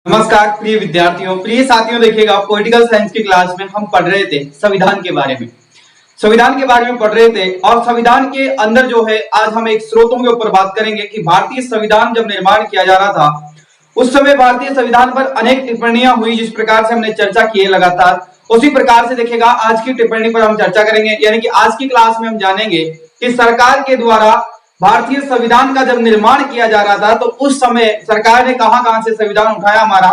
नमस्कार प्रिय विद्यार्थियों, प्रिय साथियों। देखिएगा, पॉलिटिकल साइंस की क्लास में हम पढ़ रहे थे संविधान के बारे में। संविधान के बारे में पढ़ रहे थे और संविधान के अंदर जो है आज हम एक स्रोतों के ऊपर बात करेंगे कि भारतीय संविधान जब निर्माण किया जा रहा था उस समय भारतीय संविधान पर अनेक टिप्पणियां हुई। जिस प्रकार से हमने चर्चा की है लगातार, उसी प्रकार से देखिएगा आज की टिप्पणी पर हम चर्चा करेंगे। यानी कि आज की क्लास में हम जानेंगे कि सरकार के द्वारा भारतीय संविधान का जब निर्माण किया जा रहा था तो उस समय सरकार ने कहां-कहां से संविधान उठाया हमारा,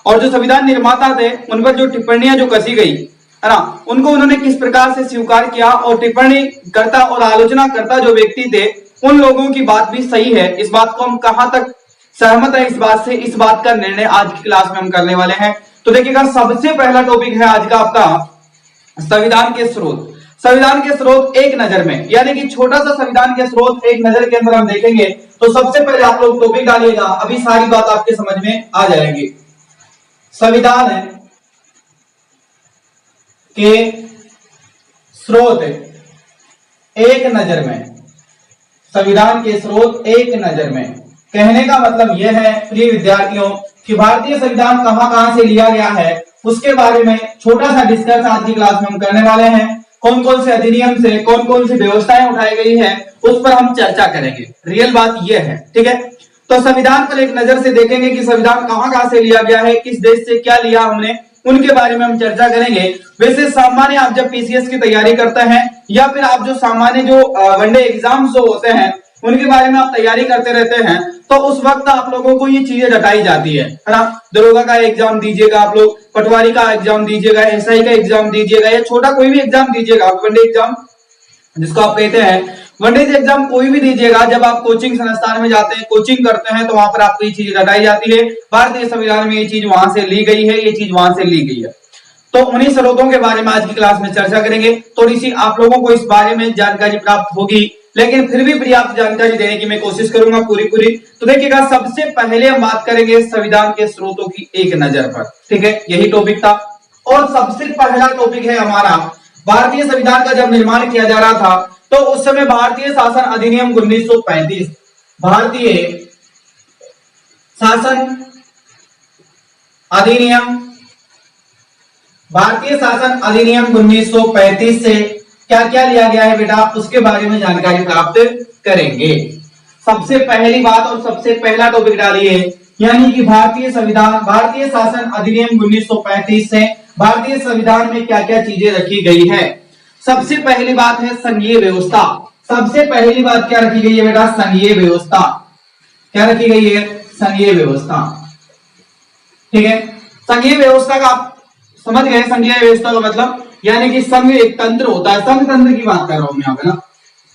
और जो संविधान निर्माता थे उन पर जो टिप्पणियां जो कसी गई है ना, उनको उन्होंने किस प्रकार से स्वीकार किया, और टिप्पणी करता और आलोचना करता जो व्यक्ति थे उन लोगों की बात भी सही है। इस बात को हम कहां तक सहमत है, इस बात से इस बात का निर्णय आज की क्लास में हम करने वाले हैं। तो देखिएगा, सबसे पहला टॉपिक है आज का आपका संविधान के स्रोत। संविधान के स्रोत एक नजर में, यानी कि छोटा सा संविधान के स्रोत एक नजर के अंदर हम देखेंगे। तो सबसे पहले आप लोग टॉपिक डालिएगा, अभी सारी बात आपके समझ में आ जाएगी। संविधान के स्रोत एक नजर में, संविधान के स्रोत एक नजर में, कहने का मतलब यह है प्रिय विद्यार्थियों कि भारतीय संविधान कहां-कहां से लिया गया है उसके बारे में छोटा सा डिस्कस आज की क्लास में हम करने वाले हैं। कौन कौन से अधिनियम से कौन कौन सी व्यवस्थाएं उठाई गई है उस पर हम चर्चा करेंगे। रियल बात यह है, ठीक है। तो संविधान पर एक नजर से देखेंगे कि संविधान कहां-कहां से लिया गया है, किस देश से क्या लिया हमने, उनके बारे में हम चर्चा करेंगे। वैसे सामान्य आप जब पीसीएस की तैयारी करते हैं या फिर आप जो सामान्य जो वनडे एग्जाम्स जो होते हैं उनके बारे में आप तैयारी करते रहते हैं तो उस वक्त आप लोगों को ये चीजें रटाई जाती है ना। दरोगा का एग्जाम दीजिएगा, आप लोग पटवारी का एग्जाम दीजिएगा, एसआई का एग्जाम दीजिएगा, या छोटा कोई भी एग्जाम दीजिएगा, वनडे एग्जाम जिसको आप कहते हैं, वनडे एग्जाम कोई भी दीजिएगा, जब आप कोचिंग संस्थान में जाते हैं, कोचिंग करते हैं, तो वहां पर आपको ये चीज रटाई जाती है। भारतीय संविधान में ये चीज वहां से ली गई है, ये चीज वहां से ली गई है। तो उन्हीं स्रोतों के बारे में आज की क्लास में चर्चा करेंगे। थोड़ी सी आप लोगों को इस बारे में जानकारी प्राप्त होगी, लेकिन फिर भी पर्याप्त जानकारी देने की मैं कोशिश करूंगा पूरी। तो देखिएगा, सबसे पहले हम बात करेंगे संविधान के स्रोतों की एक नजर पर, ठीक है। यही टॉपिक था और सबसे पहला टॉपिक है हमारा भारतीय संविधान का जब निर्माण किया जा रहा था तो उस समय भारतीय शासन अधिनियम 1935, भारतीय शासन अधिनियम, भारतीय शासन अधिनियम 1935 से क्या क्या लिया गया है बेटा, उसके बारे में जानकारी प्राप्त करेंगे। सबसे पहली बात और सबसे पहला टॉपिक डालिए, यानी कि भारतीय संविधान, भारतीय शासन अधिनियम 1935 से भारतीय संविधान में क्या क्या चीजें रखी गई है। सबसे पहली बात है संघीय व्यवस्था। सबसे पहली बात क्या रखी गई है बेटा, संघीय व्यवस्था। क्या रखी गई है, संघीय व्यवस्था, ठीक है। संघीय व्यवस्था का आप समझ गए, संघीय व्यवस्था का मतलब यानी कि संघ एक तंत्र होता है। संघ तंत्र की बात कर रहा हूं मैं यहाँ पे ना,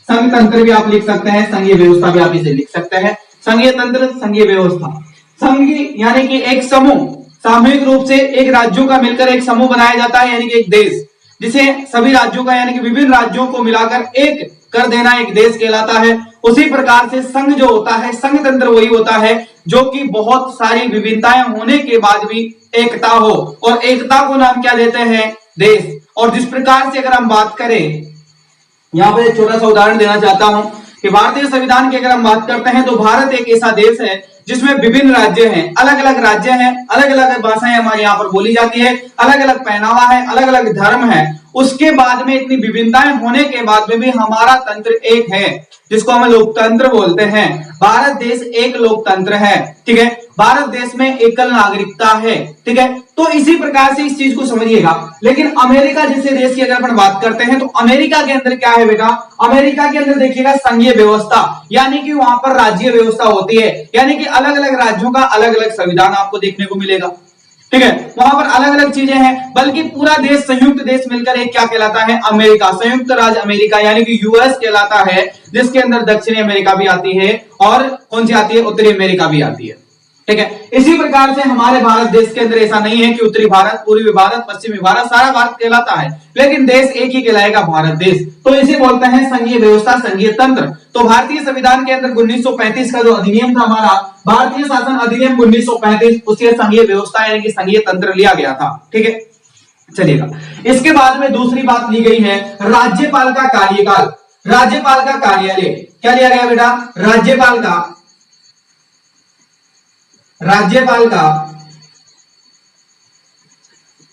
संघ तंत्र भी आप लिख सकते हैं, संघीय व्यवस्था भी आप इसे लिख सकते हैं। संघीय तंत्र, संघीय व्यवस्था। संघ यानी कि एक समूह, सामूहिक रूप से एक राज्यों का मिलकर एक समूह बनाया जाता है, यानी कि एक देश, जिसे सभी राज्यों का यानी कि विभिन्न राज्यों को मिलाकर एक कर देना एक देश कहलाता है। उसी प्रकार से संघ जो होता है, संघ तंत्र वही होता है जो कि बहुत सारी विभिन्नताएं होने के बाद भी एकता हो, और एकता को नाम क्या देते हैं, देश। और जिस प्रकार से अगर हम बात करें, यहां पर एक छोटा सा उदाहरण देना चाहता हूं कि भारतीय संविधान की अगर हम बात करते हैं तो भारत एक ऐसा देश है जिसमें विभिन्न राज्य हैं, अलग अलग राज्य हैं, अलग अलग भाषाएं हमारे यहाँ पर बोली जाती है, अलग अलग पहनावा है, अलग अलग धर्म है। उसके बाद में इतनी विभिन्नताएं होने के बाद में भी हमारा तंत्र एक है, जिसको हम लोकतंत्र बोलते हैं। भारत देश एक लोकतंत्र है, ठीक है। भारत देश में एकल नागरिकता है, ठीक है। तो इसी प्रकार से इस चीज को समझिएगा। लेकिन अमेरिका जैसे देश की अगर अपन बात करते हैं तो अमेरिका के अंदर क्या है बेटा, अमेरिका के अंदर देखिएगा संघीय व्यवस्था, यानी कि वहां पर राज्य व्यवस्था होती है, यानी कि अलग अलग राज्यों का अलग अलग संविधान आपको देखने को मिलेगा, ठीक है। वहां पर अलग अलग चीजें हैं, बल्कि पूरा देश, संयुक्त देश मिलकर एक क्या कहलाता है, अमेरिका, संयुक्त राज्य अमेरिका, यानी कि यूएस कहलाता है, जिसके अंदर दक्षिणी अमेरिका भी आती है और कौन सी आती है, उत्तरी अमेरिका भी आती है, ठीक है। इसी प्रकार से हमारे भारत देश के अंदर ऐसा नहीं है कि उत्तरी भारत, पूर्वी भारत, पश्चिमी भारत, सारा भारत कहलाता है, लेकिन देश एक ही कहलाएगा, भारत देश। तो इसे बोलते हैं संघीय व्यवस्था, संघीय तंत्र। तो भारतीय संविधान के अंदर 1935 का जो अधिनियम था हमारा, भारतीय शासन अधिनियम 1935, उसके संघीय व्यवस्था यानी कि संघीय तंत्र लिया गया था, ठीक है। चलिएगा, इसके बाद में दूसरी बात ली गई है राज्यपाल का कार्यकाल। राज्यपाल का कार्यालय क्या लिया गया बेटा, राज्यपाल का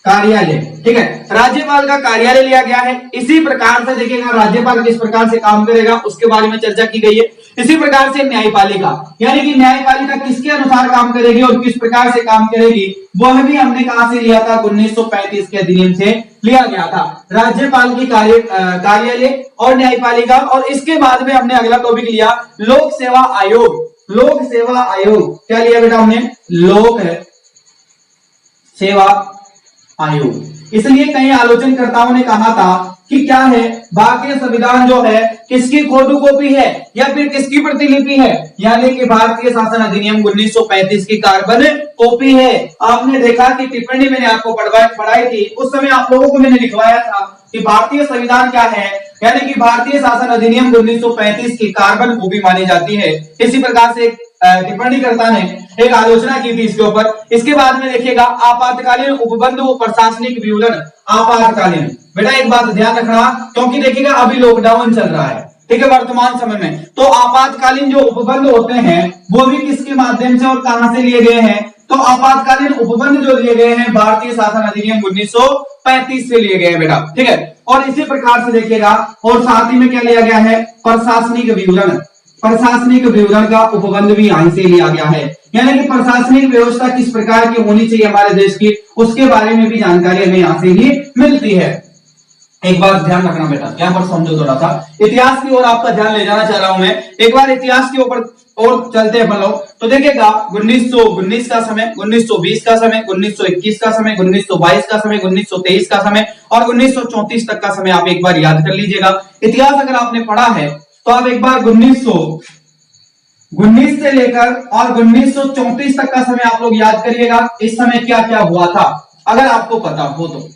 कार्यालय, ठीक है, राज्यपाल का कार्यालय लिया गया है। इसी प्रकार से देखिएगा राज्यपाल किस प्रकार से काम करेगा उसके बारे में चर्चा की गई है। इसी प्रकार से न्यायपालिका, यानी कि न्यायपालिका किसके अनुसार काम करेगी और किस प्रकार से काम करेगी, वह भी हमने कहां से लिया था, 1935 के अधिनियम से लिया गया था। राज्यपाल की कार्यालय और न्यायपालिका, और इसके बाद में हमने अगला टॉपिक लिया लोक सेवा आयोग। लोक सेवा आयोग क्या लिया बेटा हमने, लोक सेवा आयोग। इसलिए कई आलोचनकर्ताओं ने कहा था कि क्या है, भारतीय संविधान जो है किसकी फोटोकॉपी है या फिर किसकी प्रतिलिपि है, यानी कि भारतीय शासन अधिनियम 1935 की कार्बन कॉपी है। आपने देखा कि टिप्पणी मैंने आपको पढ़ाई थी, उस समय आप लोगों को मैंने लिखवाया था कि भारतीय संविधान क्या है, यानी कि भारतीय शासन अधिनियम 1935 की कार्बन कॉपी मानी जाती है। इसी प्रकार से टिप्पणीकर्ता ने एक आलोचना की थी इसके ऊपर। इसके बाद में देखिएगा आपातकालीन उपबंध व प्रशासनिक विवरण। आपातकालीन बेटा एक बात ध्यान रखना, क्योंकि देखिएगा अभी लॉकडाउन चल रहा है, ठीक है, वर्तमान समय में, तो आपातकालीन जो उपबंध होते हैं वो भी किसके माध्यम से और कहां से लिए गए हैं, तो आपातकालीन उपबंध जो लिए गए हैं भारतीय शासन अधिनियम 1935 से लिए गए हैं बेटा, ठीक है। और इसी प्रकार से देखिएगा और साथ ही में क्या लिया गया है, प्रशासनिक विवरण। प्रशासनिक विवरण का उपबंध भी यहां से लिया गया है, यानी कि प्रशासनिक व्यवस्था किस प्रकार की होनी चाहिए हमारे देश की, उसके बारे में भी जानकारी हमें यहां से ही मिलती है। एक बात ध्यान रखना बेटा, यहाँ पर समझो थोड़ा सा, इतिहास की ओर आपका ध्यान ले जाना चाह रहा हूं मैं। एक बार इतिहास के ऊपर और चलते हैं अपन लोग, तो देखिएगा 1919 का समय, 1920 का समय, 1921 का समय, 1922 का समय, 1923 का समय और 1934 तक का समय आप एक बार याद कर लीजिएगा। इतिहास अगर आपने पढ़ा है तो आप एक बार 1919 से लेकर और 1934 तक का समय आप लोग याद करिएगा, इस समय क्या क्या हुआ था अगर आपको पता हो तो।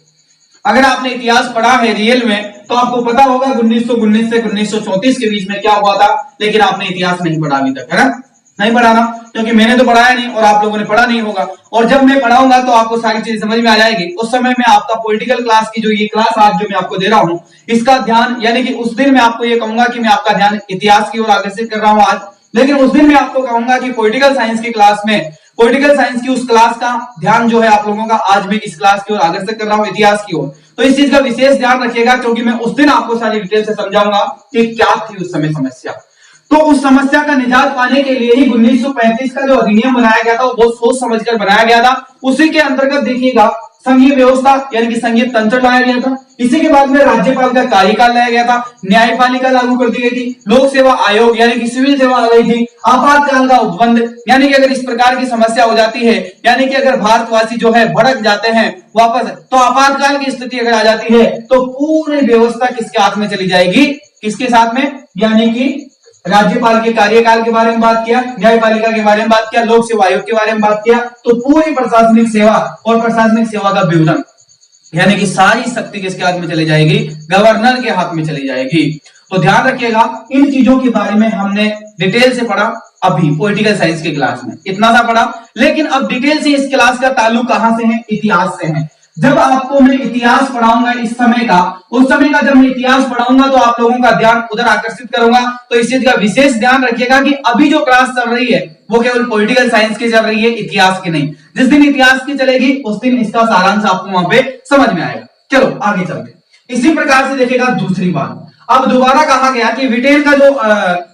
अगर आपने इतिहास पढ़ा है रियल में तो आपको पता होगा 1919 से 1934 के बीच में क्या हुआ था, लेकिन आपने इतिहास नहीं पढ़ा अभी तक, है ना, नहीं पढ़ा ना, क्योंकि मैंने तो पढ़ाया नहीं और आप लोगों ने पढ़ा नहीं होगा। और जब मैं पढ़ाऊंगा तो आपको सारी चीजें समझ में आ जाएगी। उस समय में आपका पॉलिटिकल क्लास की जो ये क्लास आज जो मैं आपको दे रहा हूं, इसका ध्यान, यानी कि उस दिन मैं आपको ये कहूंगा कि मैं आपका ध्यान इतिहास की ओर आकर्षित कर रहा हूं आज, लेकिन उस दिन मैं आपको कहूंगा कि पॉलिटिकल साइंस की क्लास में, पॉलिटिकल साइंस की उस क्लास का ध्यान जो है आप लोगों का आज मैं इस क्लास की ओर आकर्षित कर रहा हूं, इतिहास की ओर। तो इस चीज का विशेष ध्यान रखिएगा, क्योंकि मैं उस दिन आपको सारी डिटेल से समझाऊंगा कि क्या थी उस समय समस्या। तो उस समस्या का निजात पाने के लिए ही 1935 का जो अधिनियम बनाया गया था वो बहुत सोच समझकर बनाया गया था। उसी के अंतर्गत देखिएगा संघीय व्यवस्था यानी कि संघीय तंत्र लाया गया था। इसी के बाद में राज्यपाल का कार्यकाल लाया गया था, न्यायपालिका लागू कर दी गई थी, लोक सेवा आयोग यानी कि सिविल सेवा आ गई थी, आपातकाल का उपबंध, यानी कि अगर इस प्रकार की समस्या हो जाती है, यानी कि अगर भारतवासी जो है भड़क जाते हैं वापस, तो आपातकाल की स्थिति अगर आ जाती है तो पूरी व्यवस्था किसके हाथ में चली जाएगी, किसके साथ में, यानी कि राज्यपाल के कार्यकाल के बारे में बात किया, न्यायपालिका के बारे में बात किया, लोक सेवा आयोग के बारे में बात किया, तो पूरी प्रशासनिक सेवा और प्रशासनिक सेवा का विवरण यानी कि सारी शक्ति किसके हाथ में चली जाएगी, गवर्नर के हाथ में चली जाएगी। तो ध्यान रखिएगा, इन चीजों के बारे में हमने डिटेल से पढ़ा अभी पॉलिटिकल साइंस की क्लास में, इतना सा पढ़ा, लेकिन अब डिटेल से इस क्लास का ताल्लुक कहां से है, इतिहास से है। जब आपको मैं इतिहास पढ़ाऊंगा इस समय का, उस समय का जब मैं इतिहास पढ़ाऊंगा तो आप लोगों का ध्यान उधर आकर्षित करूंगा। तो इस चीज का विशेष ध्यान रखिएगा कि अभी जो क्लास चल रही है वो केवल पॉलिटिकल साइंस की चल रही है, इतिहास की नहीं। जिस दिन इतिहास की चलेगी उस दिन इसका सारांश आपको वहां पे समझ में आएगा। चलो आगे चलते। इसी प्रकार से देखिएगा दूसरी बात, अब दोबारा कहा गया कि ब्रिटेन का जो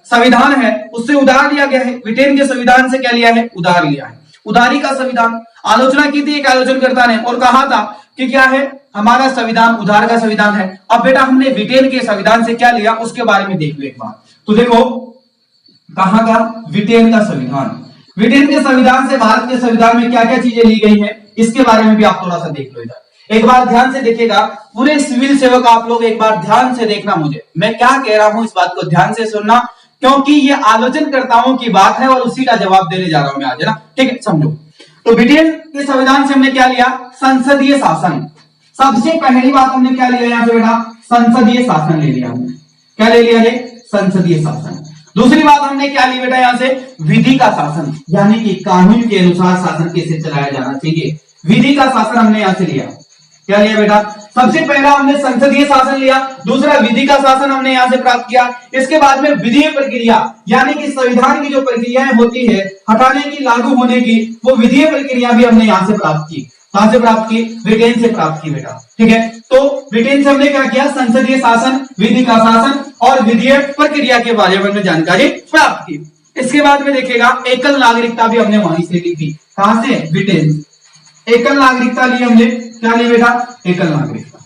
संविधान है उससे उधार लिया गया है। ब्रिटेन के संविधान से क्या लिया है, उधार लिया है। उधारी का संविधान, आलोचना की थी एक आलोचनकर्ता ने और कहा था कि क्या है, हमारा संविधान उधार का संविधान है। अब बेटा हमने ब्रिटेन के संविधान से क्या लिया उसके बारे में देख लो एक बार। तो देखो कहां का, ब्रिटेन का संविधान, ब्रिटेन के संविधान से भारत के संविधान में क्या क्या चीजें ली गई है इसके बारे में भी आप थोड़ा सा देख लो इधर। एक बार ध्यान से देखिएगा, पूरे सिविल सेवक आप लोग एक बार ध्यान से देखना, मुझे मैं क्या कह रहा हूं इस बात को ध्यान से सुनना, क्योंकि ये आलोचनकर्ताओं की बात है और उसी का जवाब देने जा रहा हूं मैं आज, है ना, ठीक है, समझो। तो ब्रिटेन के संविधान से हमने क्या लिया, संसदीय शासन। सबसे पहली बात हमने क्या लिया यहां से बेटा, संसदीय शासन ले लिया हमने। क्या ले लिया है, संसदीय शासन। दूसरी बात हमने क्या ली बेटा यहां से, विधि का शासन, यानी कि कानून के अनुसार शासन कैसे चलाया जाना चाहिए, विधि का शासन हमने यहां से लिया। क्या लिया बेटा, सबसे पहला हमने संसदीय शासन लिया, दूसरा विधि का शासन हमने यहां से प्राप्त किया। इसके बाद में विधीय प्रक्रिया, यानी कि संविधान की जो प्रक्रियाएं होती है हटाने की, लागू होने की, वो विधीय प्रक्रिया भी हमने यहां से प्राप्त की। कहां से प्राप्त की? ब्रिटेन से प्राप्त की बेटा। ठीक है, तो ब्रिटेन से हमने क्या किया? संसदीय शासन, विधि का शासन और विधीय प्रक्रिया के बारे में जानकारी प्राप्त की। इसके बाद में देखिएगा एकल नागरिकता भी हमने वहीं से ली थी। कहां से? ब्रिटेन से। एकल नागरिकता ली हमने, क्या ली बेटा? एकल नागरिकता।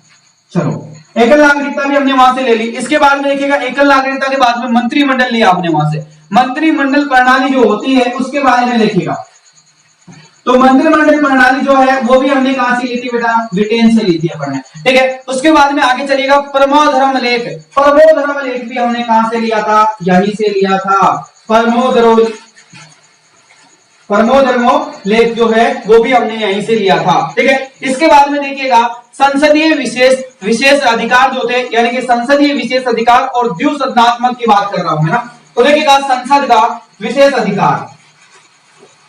चलो, एकल नागरिकता भी हमने वहां से ले ली। इसके बाद में देखिएगा एकल नागरिकता के बाद में मंत्रिमंडल लिया आपने वहां से। मंत्रिमंडल प्रणाली जो होती है उसके बारे में देखिएगा, तो मंत्रिमंडल प्रणाली जो है वो भी हमने कहां से ली थी बेटा? ब्रिटेन से ली थी अपन ने। ठीक है, उसके बाद में आगे चलिएगा परमो धर्म लेख। परमो धर्म लेख भी हमने कहां से लिया था? यहीं से लिया था। परमो धर्मो लेख जो है वो भी हमने यहीं से लिया था। ठीक है, इसके बाद में देखिएगा संसदीय विशेष अधिकार जो थे, यानी कि संसदीय विशेष अधिकार और द्विसदनात्मक की बात कर रहा हूं मैं ना। तो देखिएगा संसद का विशेष अधिकार,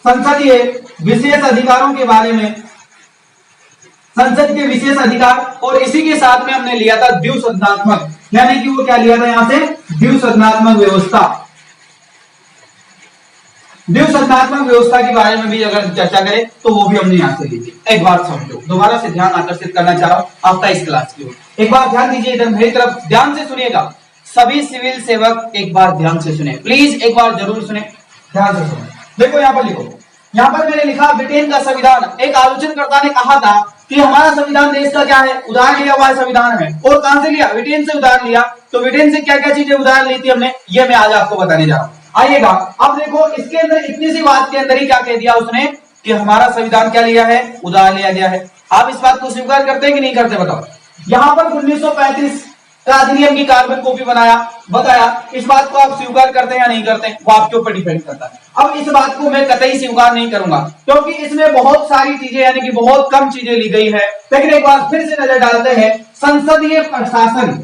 संसदीय विशेष अधिकारों के बारे में, संसद के विशेष अधिकार और इसी के साथ में हमने लिया था द्विसदनात्मक, यानी कि वो क्या लिया था यहां से? द्विसदनात्मक व्यवस्था। द्विसदनात्मक व्यवस्था के बारे में भी अगर चर्चा करें तो वो भी हमने यहां से ली थी। एक बार समझो, दोबारा से ध्यान आकर्षित करना चाह रहा हूं आपका इस क्लास की ओर। एक बार ध्यान दीजिए, इधर मेरी तरफ ध्यान से सुनिएगा। सभी सिविल सेवक एक बार ध्यान से सुने, प्लीज एक बार जरूर सुने, ध्यान से सुने। देखो यहां पर लिखो, यहां पर मैंने लिखा ब्रिटेन का संविधान। एक आलोचनकर्ता ने कहा था कि हमारा संविधान देश का क्या है? उधार लिया हुआ संविधान है। और कहां से लिया? ब्रिटेन से उधार लिया। तो ब्रिटेन से क्या क्या चीजें उधार ली थी हमने, ये मैं आज आपको बताने जा रहा हूं। आइएगा, अब देखो इसके अंदर इतनी सी बात के अंदर ही क्या कह दिया उसने कि हमारा संविधान क्या लिया है? उधार लिया गया है। आप इस बात को स्वीकार करते हैं कि नहीं करते? बताओ। यहां पर 1935 का अधिनियम की कार्बन कॉपी बताया, इस बात को आप स्वीकार करते हैं या नहीं करते? वो आपके ऊपर डिपेंड करता है। अब इस बात को मैं कतई स्वीकार नहीं करूंगा, क्योंकि इसमें बहुत सारी चीजें, यानी कि बहुत कम चीजें ली गई है। लेकिन एक बार फिर से नजर डालते हैं, संसदीय प्रशासन,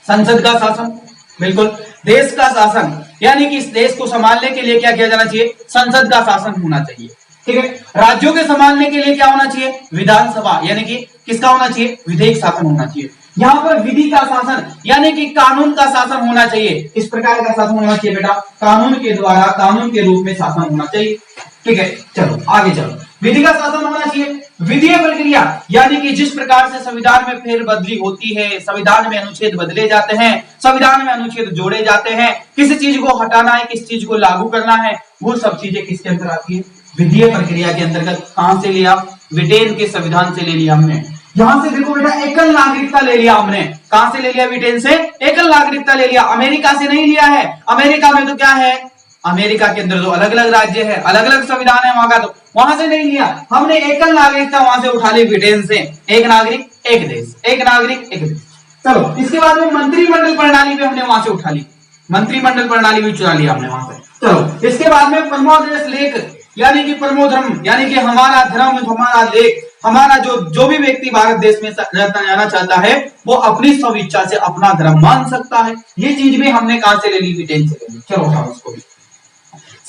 संसद का शासन, बिल्कुल देश का शासन, यानी कि इस देश को संभालने के लिए क्या किया जाना चाहिए? संसद का शासन होना चाहिए। ठीक है, राज्यों के संभालने के लिए क्या होना चाहिए? विधानसभा, यानी कि किसका होना चाहिए? विधेयक शासन होना चाहिए। यहां पर विधि का शासन, यानी कि कानून का शासन होना चाहिए। इस प्रकार का शासन होना चाहिए बेटा, कानून के द्वारा, कानून के रूप में शासन होना चाहिए। ठीक है, चलो आगे चलो। विधि का शासन होना चाहिए। विधीय प्रक्रिया, यानी कि जिस प्रकार से संविधान में फेरबदली होती है, संविधान में अनुच्छेद बदले जाते हैं, संविधान में अनुच्छेद जोड़े जाते हैं, किसी चीज को हटाना है, किस चीज को लागू करना है, वो सब चीजें किसके अंदर आती है? विधीय प्रक्रिया के अंतर्गत। कहां से लिया? ब्रिटेन के संविधान से ले लिया हमने। यहां से देखो बेटा, एकल नागरिकता ले लिया हमने। कहां से ले लिया? ब्रिटेन से एकल नागरिकता ले लिया। अमेरिका से नहीं लिया है। अमेरिका में तो क्या है? अमेरिका के अंदर जो अलग अलग राज्य है, अलग अलग संविधान है वहां का, तो वहां से नहीं लिया हमने। एकल नागरिकता वहां से उठा ली ब्रिटेन से। एक नागरिक एक देश, एक नागरिक एक देश। चलो, इसके बाद में मंत्रिमंडल प्रणाली भी हमने वहां से उठा ली। मंत्रिमंडल प्रणाली भी चुरा लिया हमने वहां से। चलो, इसके बाद में परमो देश लेख, यानी कि परमो धर्म, यानी कि हमारा धर्म, हमारा लेख, हमारा जो भी व्यक्ति भारत देश में रहना चाहता है वो अपनी स्वेच्छा से अपना धर्म मान सकता है। ये चीज भी हमने कहां से ले ली? ब्रिटेन से ले ली। चलो उठाओ उसको भी।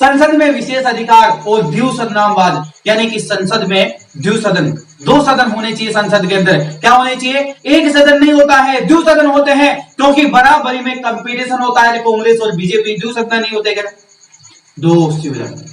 संसद में विशेष अधिकार और द्विसदनवाद, यानी कि संसद में द्विसदन, दो सदन होने चाहिए। संसद के अंदर क्या होने चाहिए? एक सदन नहीं होता है, द्विसदन होते हैं, क्योंकि बराबरी में कंपटीशन होता है कांग्रेस और बीजेपी। द्विसदन नहीं होते क्या? दो सदन,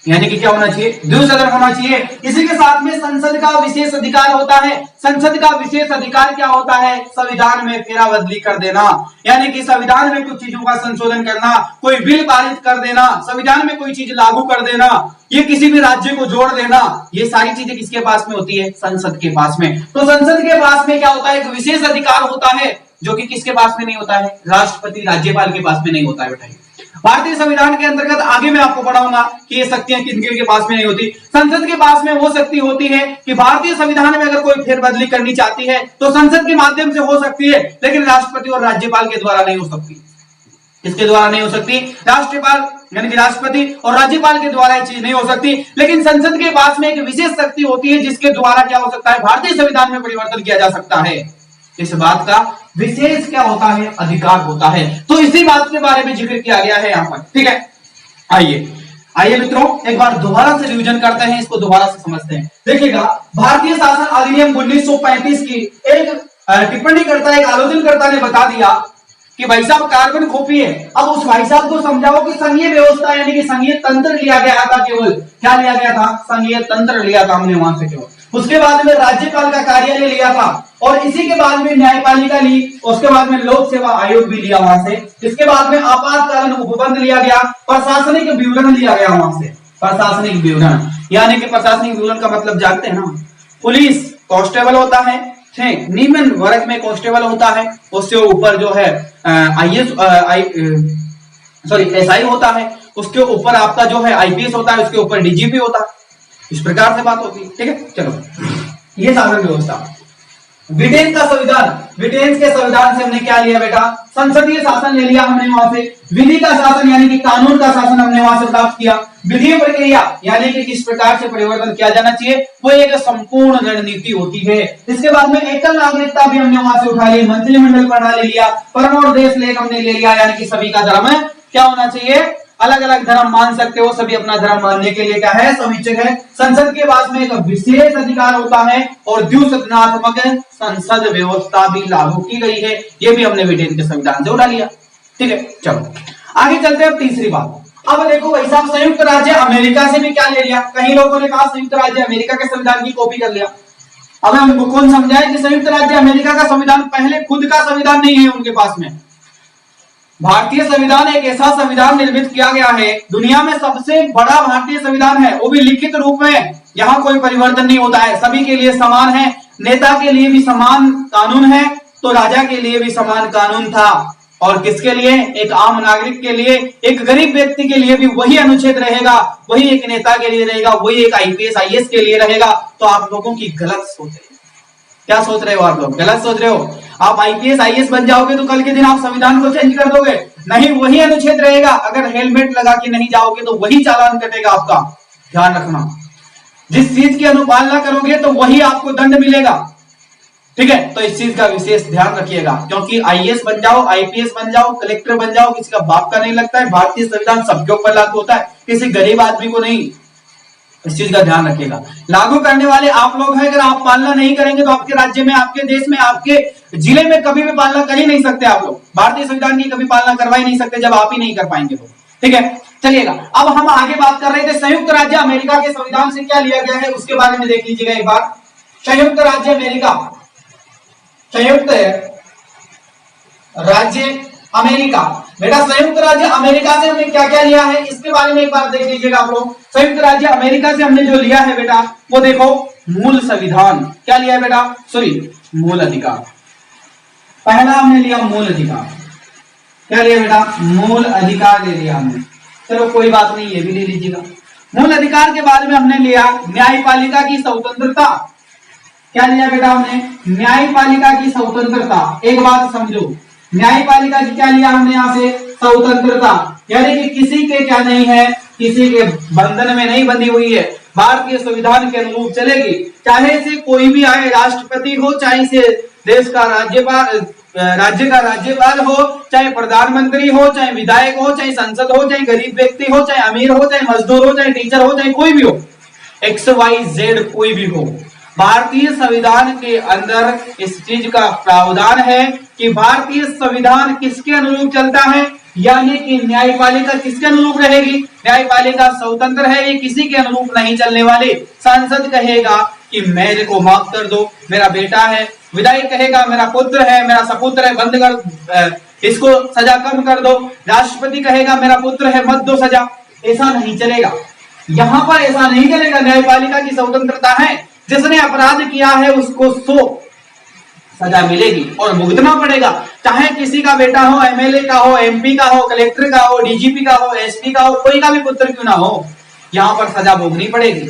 यानी कि क्या होना चाहिए? द्विसदन होना चाहिए। इसी के साथ में संसद का विशेष अधिकार होता है। संसद का विशेष अधिकार क्या होता है? संविधान में फेरबदली कर देना, यानी कि संविधान में कुछ चीजों का संशोधन करना, कोई बिल पारित कर देना, संविधान में कोई चीज लागू कर देना, ये किसी भी राज्य को जोड़ देना, ये सारी चीजें किसके पास में होती है? संसद के पास में। तो संसद के पास में क्या होता है? एक विशेष अधिकार होता है, जो कि किसके पास में नहीं होता है? राष्ट्रपति, राज्यपाल के पास में नहीं होता है। बताइए, भारतीय संविधान के अंतर्गत आगे मैं आपको पढ़ाऊंगा कि ये शक्तियां किन किन के पास में नहीं होती। संसद के पास में वो शक्ति होती है कि भारतीय संविधान में अगर कोई फेरबदली करनी चाहती है तो संसद के माध्यम से हो सकती है, लेकिन राष्ट्रपति और राज्यपाल के द्वारा नहीं हो सकती। किसके द्वारा नहीं हो सकती? राष्ट्रपाल, यानी कि राष्ट्रपति और राज्यपाल के द्वारा ये चीज नहीं हो सकती। लेकिन संसद के पास में एक विशेष शक्ति होती है जिसके द्वारा क्या हो सकता है? भारतीय संविधान में परिवर्तन किया जा सकता है। इस बात का विशेष क्या होता है? अधिकार होता है। तो इसी बात के बारे में जिक्र किया गया है यहाँ पर। ठीक है, आइए मित्रों, एक बार दोबारा से रिवीजन करते हैं, इसको दोबारा से समझते हैं। देखिएगा, भारतीय शासन अधिनियम 1935 की एक टिप्पणी करता है, एक आलोचनकर्ता ने बता दिया कि भाई साहब कार्बन कॉपी है। अब उस भाई साहब को समझाओ कि संघीय व्यवस्था, यानी कि संघीय तंत्र लिया गया था। केवल क्या लिया गया था? संघीय तंत्र लिया था हमने वहां से केवल। उसके बाद में राज्यपाल का कार्यालय लिया था, और इसी के बाद में न्यायपालिका ली, उसके बाद में लोक सेवा आयोग भी लिया वहां से। इसके बाद में आपातकालीन उपबंध लिया गया, प्रशासनिक विवरण लिया गया वहां से, प्रशासनिक विवरण, यानी कि प्रशासनिक विवरण का मतलब जानते हैं ना, पुलिस कांस्टेबल होता है, निम्न वर्ग में कांस्टेबल होता है, उससे ऊपर जो है एसआई होता है, उसके ऊपर आपका जो है आईपीएस होता है, उसके ऊपर डीजीपी होता है। इस प्रकार से बात होती है, ठीक है। चलो ये शासन व्यवस्था। ब्रिटेन का संविधान, ब्रिटेन के संविधान से हमने क्या लिया बेटा, संसदीय शासन ले लिया हमने वहां से, विधि का शासन यानी कि कानून का शासन हमने वहां से प्राप्त किया, विधि प्रक्रिया यानी कि किस प्रकार से परिवर्तन किया जाना चाहिए, वो एक संपूर्ण रणनीति होती है। इसके बाद में एकल नागरिकता भी हमने वहां से उठा ली, मंत्रिमंडल प्रणाली लिया, परमाणु देश लेख हमने ले लिया, यानी कि सभी का धर्म क्या होना चाहिए, अलग अलग धर्म मान सकते हो, सभी अपना धर्म मानने के लिए क्या है, समीचक है। संसद के पास में एक विशेष अधिकार होता है, और द्विसदनात्मक संसद व्यवस्था भी लागू की गई है, ये भी हमने ब्रिटेन के संविधान से उठा लिया, ठीक है। चलो आगे चलते हैं। तीसरी बात, अब देखो भाई साहब, संयुक्त राज्य अमेरिका से भी क्या ले लिया, कई लोगों ने कहा संयुक्त राज्य अमेरिका के संविधान की कॉपी कर लिया। अब हमको कौन समझाए कि संयुक्त राज्य अमेरिका का संविधान पहले खुद का संविधान नहीं है उनके पास में। भारतीय संविधान एक ऐसा संविधान निर्मित किया गया है, दुनिया में सबसे बड़ा भारतीय संविधान है, वो भी लिखित रूप में, यहाँ कोई परिवर्तन नहीं होता है, सभी के लिए समान है, नेता के लिए भी समान कानून है, तो राजा के लिए भी समान कानून था, और किसके लिए, एक आम नागरिक के लिए, एक गरीब व्यक्ति के लिए भी वही अनुच्छेद रहेगा, वही एक नेता के लिए रहेगा, वही एक आईपीएस आईएएस के लिए रहेगा। तो आप लोगों की गलत सोच है, क्या सोच रहे हो आप लोग, गलत सोच रहे हो। आप आईपीएस आईएएस बन जाओगे तो कल के दिन आप संविधान को चेंज कर दोगे, नहीं, वही अनुच्छेद रहेगा। अगर हेलमेट लगा के नहीं जाओगे तो वही चालान कटेगा आपका, ध्यान रखना। जिस चीज की अनुपालना करोगे तो वही आपको दंड मिलेगा, ठीक है। तो इस चीज का विशेष ध्यान रखिएगा, क्योंकि आईएएस बन जाओ, आईपीएस बन जाओ, कलेक्टर बन जाओ, किसी का बाप का नहीं लगता है। भारतीय संविधान सबके ऊपर लागू होता है, किसी गरीब आदमी को नहीं। इस चीज का ध्यान रखिएगा। लागू करने वाले आप लोग हैं, अगर आप पालना नहीं करेंगे तो आपके राज्य में, आपके देश में, आपके जिले में कभी भी पालना कर ही नहीं सकते आप लोग। भारतीय संविधान की कभी पालना करवा ही नहीं सकते जब आप ही नहीं कर पाएंगे तो, ठीक है। चलिएगा, अब हम आगे बात कर रहे थे संयुक्त राज्य अमेरिका के संविधान से क्या लिया गया है, उसके बारे में देख लीजिएगा एक बार। संयुक्त राज्य अमेरिका, संयुक्त राज्य अमेरिका, बेटा संयुक्त राज्य अमेरिका से हमने क्या क्या लिया है इसके बारे में एक बार देख लीजिएगा आप लोग। संयुक्त राज्य अमेरिका से हमने जो लिया है बेटा, वो देखो, मूल संविधान। क्या लिया है बेटा, सॉरी, मूल अधिकार। पहला हमने लिया मूल अधिकार। क्या लिया बेटा, मूल अधिकार ले लिया हमने। चलो कोई बात नहीं, ये भी ले लीजिएगा। मूल अधिकार के बाद में हमने लिया न्यायपालिका की स्वतंत्रता। क्या लिया बेटा हमने, न्यायपालिका की स्वतंत्रता। एक बात समझो, न्यायपालिका की क्या लिया हमने यहाँ से, स्वतंत्रता, यानी कि किसी के क्या नहीं है, किसी के बंधन में नहीं बंधी हुई है, भारतीय संविधान के अनुरूप चलेगी। चाहे से कोई भी आए, राष्ट्रपति हो, चाहे से देश का राज्यपाल, राज्य का राज्यपाल हो, चाहे प्रधानमंत्री हो, चाहे विधायक हो, चाहे संसद हो, चाहे गरीब व्यक्ति हो, चाहे अमीर हो, चाहे मजदूर हो, चाहे टीचर हो, चाहे कोई भी हो, XYZ कोई भी हो, भारतीय संविधान के अंदर इस चीज का प्रावधान है कि भारतीय संविधान किसके अनुरूप चलता है, यानी कि न्यायपालिका किसके अनुरूप रहेगी, न्यायपालिका स्वतंत्र है, ये किसी के अनुरूप नहीं चलने वाली। सांसद कहेगा कि मेरे को माफ कर दो, मेरा बेटा है, विधायक कहेगा मेरा पुत्र है, मेरा सपुत्र है, बंद कर, इसको सजा कम कर दो, राष्ट्रपति कहेगा मेरा पुत्र है, मत दो सजा, ऐसा नहीं चलेगा। यहाँ पर ऐसा नहीं चलेगा, न्यायपालिका की स्वतंत्रता है, जिसने अपराध किया है उसको 100 सजा मिलेगी और भुगतना पड़ेगा, चाहे किसी का बेटा हो, एमएलए का हो, एमपी का हो, कलेक्टर का हो, डीजीपी का हो, एसपी का हो, कोई का भी पुत्र क्यों ना हो, यहाँ पर सजा भोगनी पड़ेगी,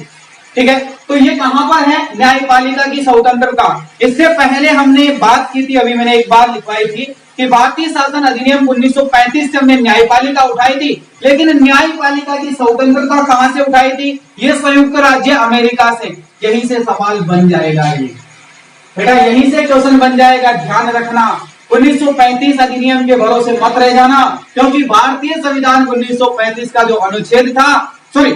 ठीक है। तो ये कहां पर है, न्यायपालिका की स्वतंत्रता। इससे पहले हमने बात की थी, अभी मैंने एक बात लिखवाई थी कि भारतीय शासन अधिनियम 1935 से हमने न्यायपालिका उठाई थी, लेकिन न्यायपालिका की स्वतंत्रता कहां से उठाई थी, ये संयुक्त राज्य अमेरिका से। यहीं से सवाल बन जाएगा, ये बेटा यहीं से क्वेश्चन बन जाएगा, ध्यान रखना। 1935 अधिनियम के भरोसे मत रह जाना, क्योंकि भारतीय संविधान 1935 का जो अनुच्छेद था, सॉरी,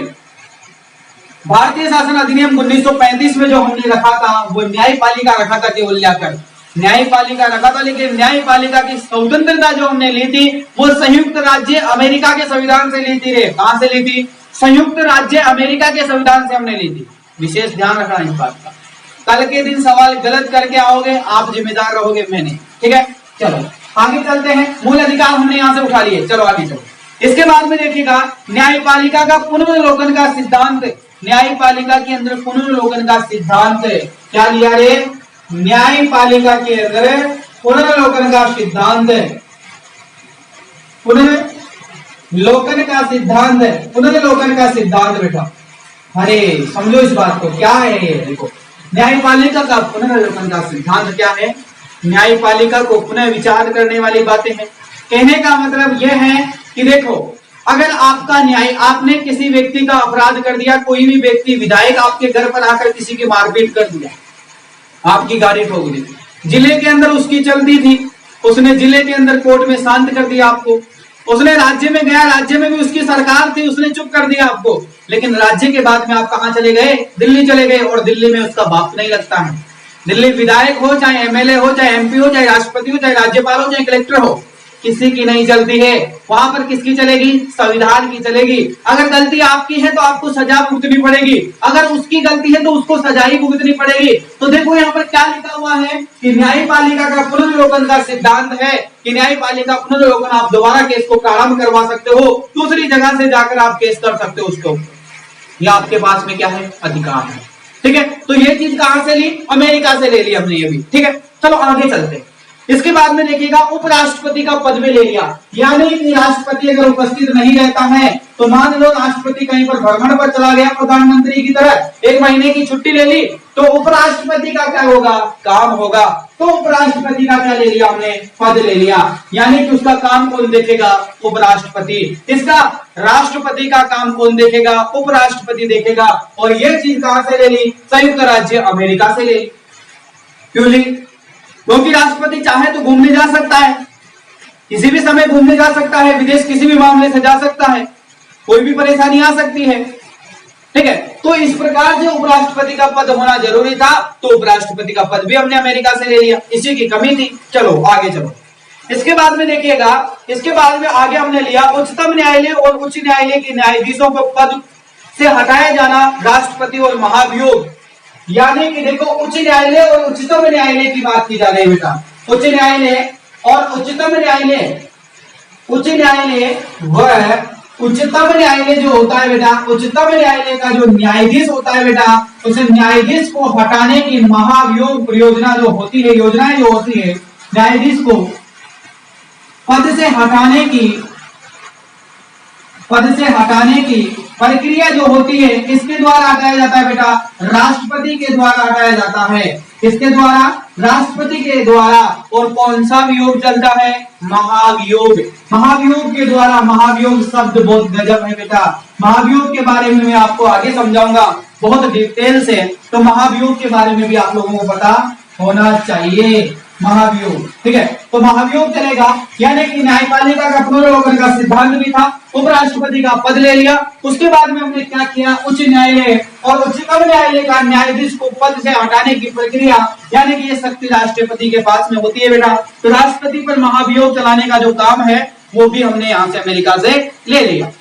भारतीय शासन अधिनियम 1935 में जो हमने रखा था वो न्यायपालिका रखा था, केवल जाकर न्यायपालिका रखा था, लेकिन न्यायपालिका की स्वतंत्रता जो हमने ली थी वो संयुक्त राज्य अमेरिका के संविधान से ली थी रे। कहां से ली थी, संयुक्त राज्य अमेरिका के संविधान से हमने ली थी। विशेष ध्यान रखना इस बात का, कल के दिन सवाल गलत करके आओगे आप जिम्मेदार रहोगे, मैं नहीं। ठीक है, चलो आगे चलते हैं। मूल अधिकार हमने यहां से उठा लिए, चलो आगे चलो। इसके बाद में देखिएगा न्यायपालिका का पुनर्विलोकन का सिद्धांत। न्यायपालिका के अंदर पुनर्विलोकन का सिद्धांत क्या लिया रे? न्यायपालिका के अंदर पुनर्विलोकन का सिद्धांत, पुनर्विलोकन का सिद्धांत, पुनर्विलोकन का सिद्धांत बेटा। अरे समझो इस बात को, क्या है ये? देखो न्यायपालिका का पुनर्विलोकन का सिद्धांत क्या है? न्यायपालिका को पुनः विचार करने वाली बातें हैं। कहने का मतलब यह है कि देखो, अगर आपका न्याय, आपने किसी व्यक्ति का अपराध कर दिया, कोई भी व्यक्ति विधायक आपके घर पर आकर किसी की मारपीट कर दिया, आपकी गाड़ी ठोक दी, जिले के अंदर उसकी चलती थी, उसने जिले के अंदर कोर्ट में शांत कर दिया आपको, उसने राज्य में गया, राज्य में भी उसकी सरकार थी, उसने चुप कर दिया आपको, लेकिन राज्य के बाद में आप कहां चले गए? दिल्ली चले गए, और दिल्ली में उसका बाप नहीं लगता है। दिल्ली विधायक हो, चाहे एमएलए हो, चाहे एमपी हो, चाहे राष्ट्रपति हो, चाहे राज्यपाल हो, चाहे कलेक्टर हो, किसी की नहीं चलती है। वहां पर किसकी चलेगी? संविधान की चलेगी। अगर गलती आपकी है तो आपको सजा भुगतनी पड़ेगी, अगर उसकी गलती है तो उसको सजा ही भुगतनी पड़ेगी। तो देखो यहाँ पर क्या लिखा हुआ है कि न्यायपालिका का पुनर्विलोकन का सिद्धांत है कि न्यायपालिका पुनर्विलोकन, आप दोबारा केस को प्रारंभ करवा सकते हो, दूसरी जगह से जाकर आप केस कर सकते हो उसको, यह आपके पास में क्या है? अधिकार है। ठीक है, तो ये चीज कहां से ली? अमेरिका से ले ली हमने ये भी। ठीक है, चलो आगे चलते हैं। इसके बाद में देखिएगा उपराष्ट्रपति का पद भी ले लिया, यानी कि राष्ट्रपति अगर उपस्थित नहीं रहता है तो मान लो राष्ट्रपति कहीं पर भ्रमण पर चला गया प्रधानमंत्री की तरह, 1 महीने की छुट्टी ले ली, तो उपराष्ट्रपति का क्या होगा? काम होगा। तो उपराष्ट्रपति का क्या ले लिया हमने? पद ले लिया, यानी कि उसका काम कौन देखेगा? उपराष्ट्रपति। इसका राष्ट्रपति का काम कौन देखेगा? उपराष्ट्रपति देखेगा। और ये चीज कहां से ले ली? संयुक्त राज्य अमेरिका से ले ली। क्यों ली? क्योंकि राष्ट्रपति चाहे तो घूमने जा सकता है, किसी भी समय घूमने जा सकता है, विदेश किसी भी मामले से जा सकता है, कोई भी परेशानी आ सकती है। ठीक है, तो इस प्रकार से उपराष्ट्रपति का पद होना जरूरी था, तो उपराष्ट्रपति का पद भी हमने अमेरिका से ले लिया, इसी की कमी थी। चलो आगे चलो। इसके बाद में देखिएगा, इसके बाद में आगे हमने लिया उच्चतम न्यायालय और उच्च न्यायालय के न्यायाधीशों को पद से हटाया जाना, राष्ट्रपति और महाभियोग। यानी कि देखो उच्च न्यायालय और उच्चतम न्यायालय की बात की जा रही है बेटा। उच्च न्यायालय और उच्चतम न्यायालय, उच्च न्यायालय वह उच्चतम न्यायालय जो होता है बेटा, उच्चतम न्यायालय का जो न्यायाधीश होता है बेटा, उस न्यायाधीश को हटाने की महाभियोग परियोजना जो होती है, योजनाएं जो होती है, न्यायाधीश को पद से हटाने की प्रक्रिया जो होती है, किसके द्वारा हटाया जाता है बेटा? राष्ट्रपति के द्वारा हटाया जाता है। किसके द्वारा? राष्ट्रपति के द्वारा। और कौन सा वियोग चलता है? महाभियोग। महाभियोग के द्वारा। महाभियोग शब्द बहुत गजब है बेटा, महाभियोग के बारे में मैं आपको आगे समझाऊंगा बहुत डिटेल से, तो महाभियोग के बारे में भी आप लोगों को पता होना चाहिए। महाभियोग, ठीक है, तो महाभियोग चलेगा, यानी कि न्यायपालिका का पुनर्विलोकन का सिद्धांत भी था, उपराष्ट्रपति का पद ले लिया। उसके बाद में हमने क्या किया? उच्च न्यायालय और उच्चतम न्यायालय का न्यायाधीश को पद से हटाने की प्रक्रिया, यानी कि ये शक्ति राष्ट्रपति के पास में होती है बेटा, तो राष्ट्रपति पर महाभियोग चलाने का जो काम है वो भी हमने यहाँ से अमेरिका से ले लिया।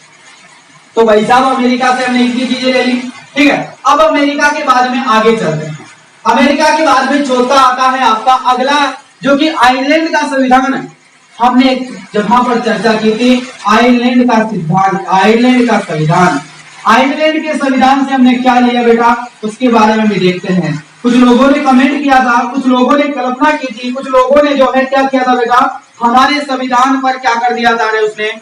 तो भाई साहब अमेरिका से हमने इतनी चीजें ले ली, ठीक है। अब अमेरिका के बाद में आगे चलते हैं। अमेरिका के बाद में चौथा आता है आपका अगला, जो कि आयरलैंड का संविधान है। हमने एक जगह पर चर्चा की थी आयरलैंड का सिद्धांत, आयरलैंड का संविधान। आयरलैंड के संविधान से हमने क्या लिया बेटा, उसके बारे में भी देखते हैं। कुछ लोगों ने कमेंट किया था, कुछ लोगों ने कल्पना की थी, कुछ लोगों ने जो है क्या किया था बेटा, हमारे संविधान पर क्या कर दिया था, उसने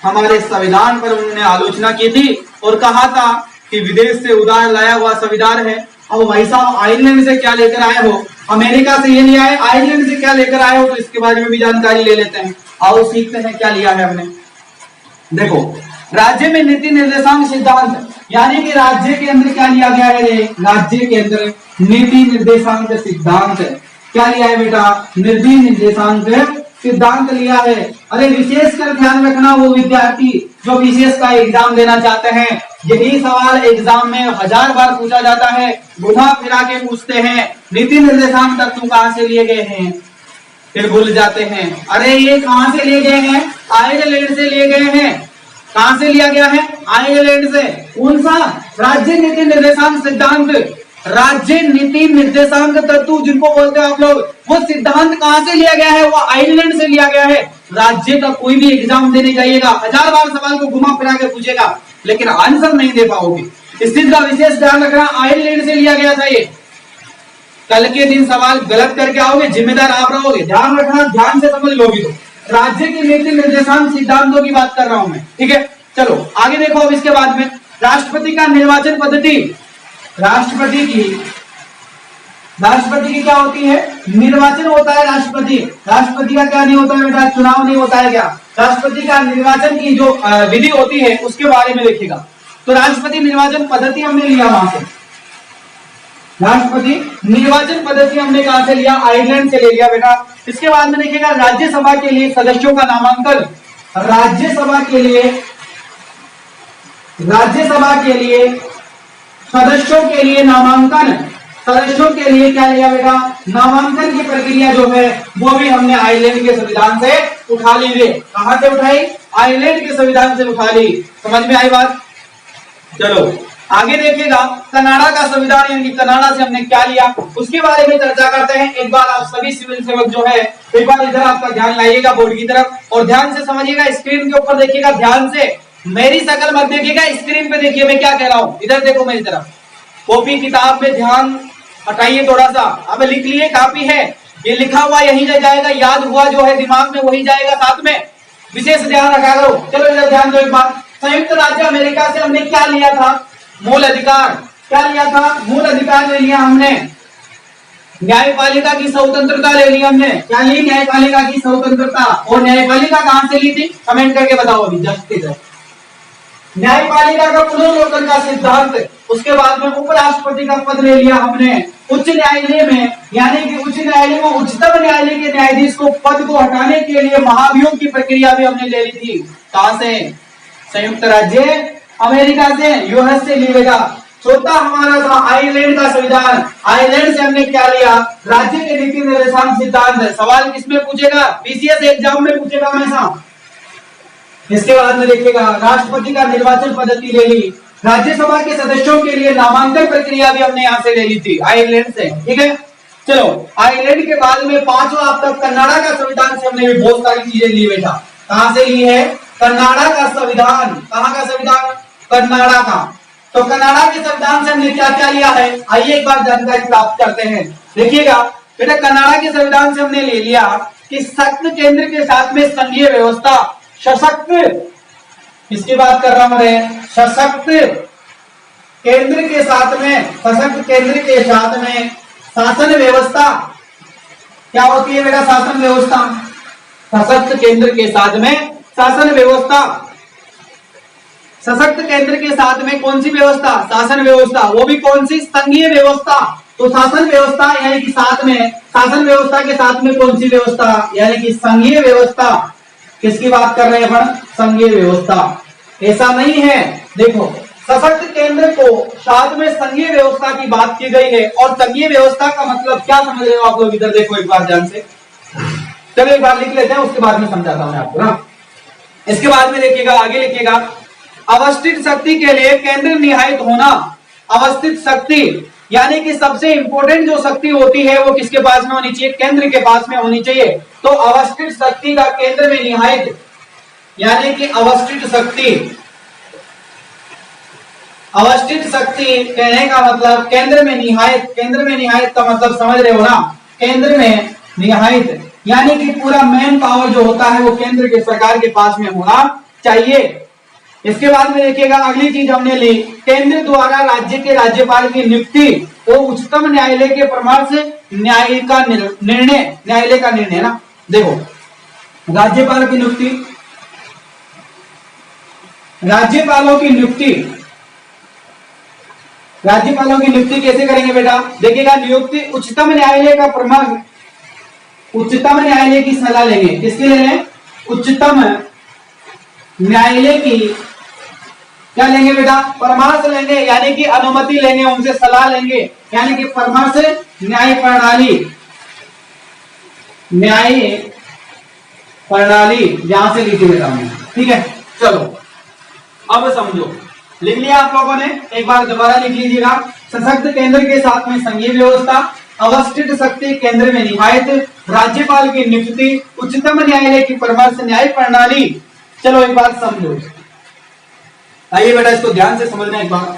हमारे संविधान पर उन्होंने आलोचना की थी और कहा था कि विदेश से उधार लाया हुआ संविधान है। अब भाई साहब आयरलैंड से क्या लेकर आए हो, अमेरिका से ये लिया है, आयरलैंड से क्या लेकर आए हो, तो इसके बारे में भी जानकारी ले लेते हैं। आओ सीखते हैं क्या लिया है हमने। देखो राज्य में नीति निर्देशांक सिद्धांत, यानी कि राज्य के अंदर क्या लिया गया है, राज्य के अंदर नीति निर्देशांक सिद्धांत क्या लिया है बेटा, नीति निर्देशांक सिद्धांत लिया है। अरे विशेषकर ध्यान रखना वो विद्यार्थी जो विशेष का एग्जाम देना चाहते हैं, यही सवाल एग्जाम में 1000 बार पूछा जाता है, घुमा फिरा के पूछते हैं नीति निर्देशांक तत्व कहां से लिए गए हैं, फिर भूल जाते हैं। अरे ये कहां से लिए गए हैं, आयरलैंड से लिए गए हैं। कहां से लिया गया है, आयरलैंड से। कौन सा राज्य नीति निर्देशांक सिद्धांत, राज्य नीति निर्देशांक तत्व जिनको बोलते हैं आप लोग, वो सिद्धांत कहां से लिया गया है? वो आयरलैंड से लिया गया है। राज्य का कोई भी एग्जाम देने जाइएगा 1000 बार सवाल को घुमा फिरा के पूछेगा, लेकिन आंसर नहीं दे पाओगे। इस चीज का विशेष ध्यान रखना, आयरलैंड से लिया गया था ये। कल के दिन सवाल गलत करके आओगे, जिम्मेदार आप रहोगे। ध्यान रखना, ध्यान से समझ लोगे। तो राज्य की नीति निर्देशांक सिद्धांतों की बात कर रहा हूं मैं, ठीक है। चलो आगे देखो। अब इसके बाद में राष्ट्रपति का निर्वाचन पद्धति। राष्ट्रपति की क्या होती है? निर्वाचन होता है राष्ट्रपति। राष्ट्रपति का क्या नहीं होता है बेटा? चुनाव नहीं होता है क्या? राष्ट्रपति का निर्वाचन की जो विधि होती है उसके बारे में देखिएगा। तो राष्ट्रपति निर्वाचन पद्धति हमने लिया वहां से। राष्ट्रपति निर्वाचन पद्धति हमने कहां से लिया? आयरलैंड से ले लिया बेटा। इसके बाद में देखिएगा राज्यसभा के लिए सदस्यों का नामांकन। राज्यसभा के लिए सदस्यों के लिए नामांकन। सदस्यों के लिए क्या लिया बेटा? नामांकन की प्रक्रिया जो है वो भी हमने आयरलैंड के संविधान से उठा ली है। कहां से उठाई? आयरलैंड के संविधान से उठा ली। समझ में आई बात? चलो आगे देखिएगा कनाडा का संविधान, यानी कनाडा से हमने क्या लिया उसके बारे में चर्चा करते हैं। एक बार आप सभी सिविल सेवक जो है एक बार इधर आपका ध्यान लाइएगा बोर्ड की तरफ और ध्यान से समझिएगा। स्क्रीन के ऊपर देखिएगा ध्यान से, मेरी शक्ल मत देखिएगा, स्क्रीन पे देखिए मैं क्या कह रहा हूं। इधर देखो मेरी तरफ, कॉपी किताब में ध्यान हटाइए थोड़ा सा। अब लिख लिए, कापी है, ये लिखा हुआ यहीं जाएगा, याद हुआ जो है दिमाग में वही जाएगा, साथ में विशेष ध्यान रखा करो। चलो इधर ध्यान दो एक बार। संयुक्त राज्य अमेरिका से हमने क्या लिया था? मूल अधिकार। क्या लिया था? मूल अधिकार ले लिया हमने। न्यायपालिका की स्वतंत्रता ले ली हमने। क्या ली? न्यायपालिका की स्वतंत्रता। और न्यायपालिका कहां से ली थी? कमेंट करके बताओ अभी जस्ट इधर। न्यायपालिका का पुनर्लोकन का सिद्धांत। उसके बाद में उपराष्ट्रपति का पद ले लिया हमने उच्च न्यायालय में, यानी कि उच्च न्यायालय में उच्चतम न्यायालय के न्यायाधीश को पद को हटाने के लिए महाभियोग की प्रक्रिया भी हमने ले ली थी। कहां से? संयुक्त राज्य अमेरिका से, यूएस से लिएगा। चौथा हमारा था आयरलैंड का संविधान। आयरलैंड से हमने क्या लिया? राज्य के नीति निर्देशांक सिद्धांत। सवाल किसमें पूछेगा? पीसीएस एग्जाम में पूछेगा हमेशा। इसके बाद में देखिएगा राष्ट्रपति का निर्वाचन पद्धति ले ली। राज्यसभा के सदस्यों के लिए नामांकन प्रक्रिया भी हमने यहाँ से ले ली थी आयरलैंड से, ठीक है। चलो आयरलैंड के बाद में पांचवा अब तक कनाडा का संविधान से हमने भी बहुत सारी चीजें ली बेटा। कहां से ली है? कनाडा का संविधान। कहां का संविधान? कनाडा का। तो कनाडा के संविधान से हमने क्या क्या लिया है? आइए एक बार जानकारी प्राप्त करते हैं। देखिएगा बेटा, कनाडा के संविधान से हमने ले लिया कि सख्त केंद्र के साथ में संघीय व्यवस्था, सशक्त, किसकी बात कर रहा हूं? सशक्त केंद्र के साथ में, सशक्त केंद्र के साथ में शासन व्यवस्था। क्या होती है बेटा? शासन व्यवस्था। सशक्त केंद्र के साथ में शासन व्यवस्था। सशक्त केंद्र के साथ में कौन सी व्यवस्था? शासन व्यवस्था। वो भी कौन सी? संघीय व्यवस्था। तो शासन व्यवस्था यानी कि साथ में, शासन व्यवस्था के साथ में कौन सी व्यवस्था? यानी कि संघीय व्यवस्था। किसकी बात कर रहे हैं अपन? संघीय व्यवस्था। ऐसा नहीं है, देखो सशक्त केंद्र को साथ में संघीय व्यवस्था की बात की गई है। और संघीय व्यवस्था का मतलब क्या समझ रहे हो आप लोग? इधर देखो एक बार ध्यान से। चलो एक बार लिख लेते हैं, उसके बाद में समझाता हूं आपको ना। इसके बाद में देखिएगा, आगे लिखिएगा, अवस्थित शक्ति के लिए केंद्र निहित होना। अवस्थित शक्ति यानी कि सबसे इंपॉर्टेंट जो शक्ति होती है वो किसके पास में होनी चाहिए? केंद्र के पास में होनी चाहिए। तो अवस्थित शक्ति का केंद्र में निहित, यानी कि अवस्थित शक्ति। अवस्थित शक्ति कहने का मतलब केंद्र में निहित। केंद्र में निहित का मतलब समझ रहे हो ना? केंद्र में निहित यानी कि पूरा मेन पावर जो होता है वो केंद्र के सरकार के पास में होना चाहिए। इसके बाद में देखिएगा अगली चीज हमने ली, केंद्र द्वारा राज्य के राज्यपाल की नियुक्ति वो उच्चतम न्यायालय के प्रमाण से न्यायालय का निर्णय ना। देखो राज्यपाल की नियुक्ति, राज्यपालों की नियुक्ति कैसे करेंगे बेटा? देखिएगा नियुक्ति उच्चतम न्यायालय का प्रमाण, उच्चतम न्यायालय की सलाह लेंगे। किसकी ले लें? उच्चतम न्यायालय की क्या लेंगे बेटा? परामर्श लेंगे, यानी कि अनुमति लेंगे, उनसे सलाह लेंगे, यानी कि परामर्श। न्याय प्रणाली यहां से ली थी बेटा हमने, ठीक है। चलो अब समझो, लिख लिया आप लोगों ने, एक बार दोबारा लिख लीजिएगा। सशक्त केंद्र के साथ में संघीय व्यवस्था, अवस्थित शक्ति केंद्र में निहित, राज्यपाल की नियुक्ति, उच्चतम न्यायालय की परामर्श, न्याय प्रणाली। चलो एक बार समझो, आइए बेटा इसको ध्यान से समझना एक बार।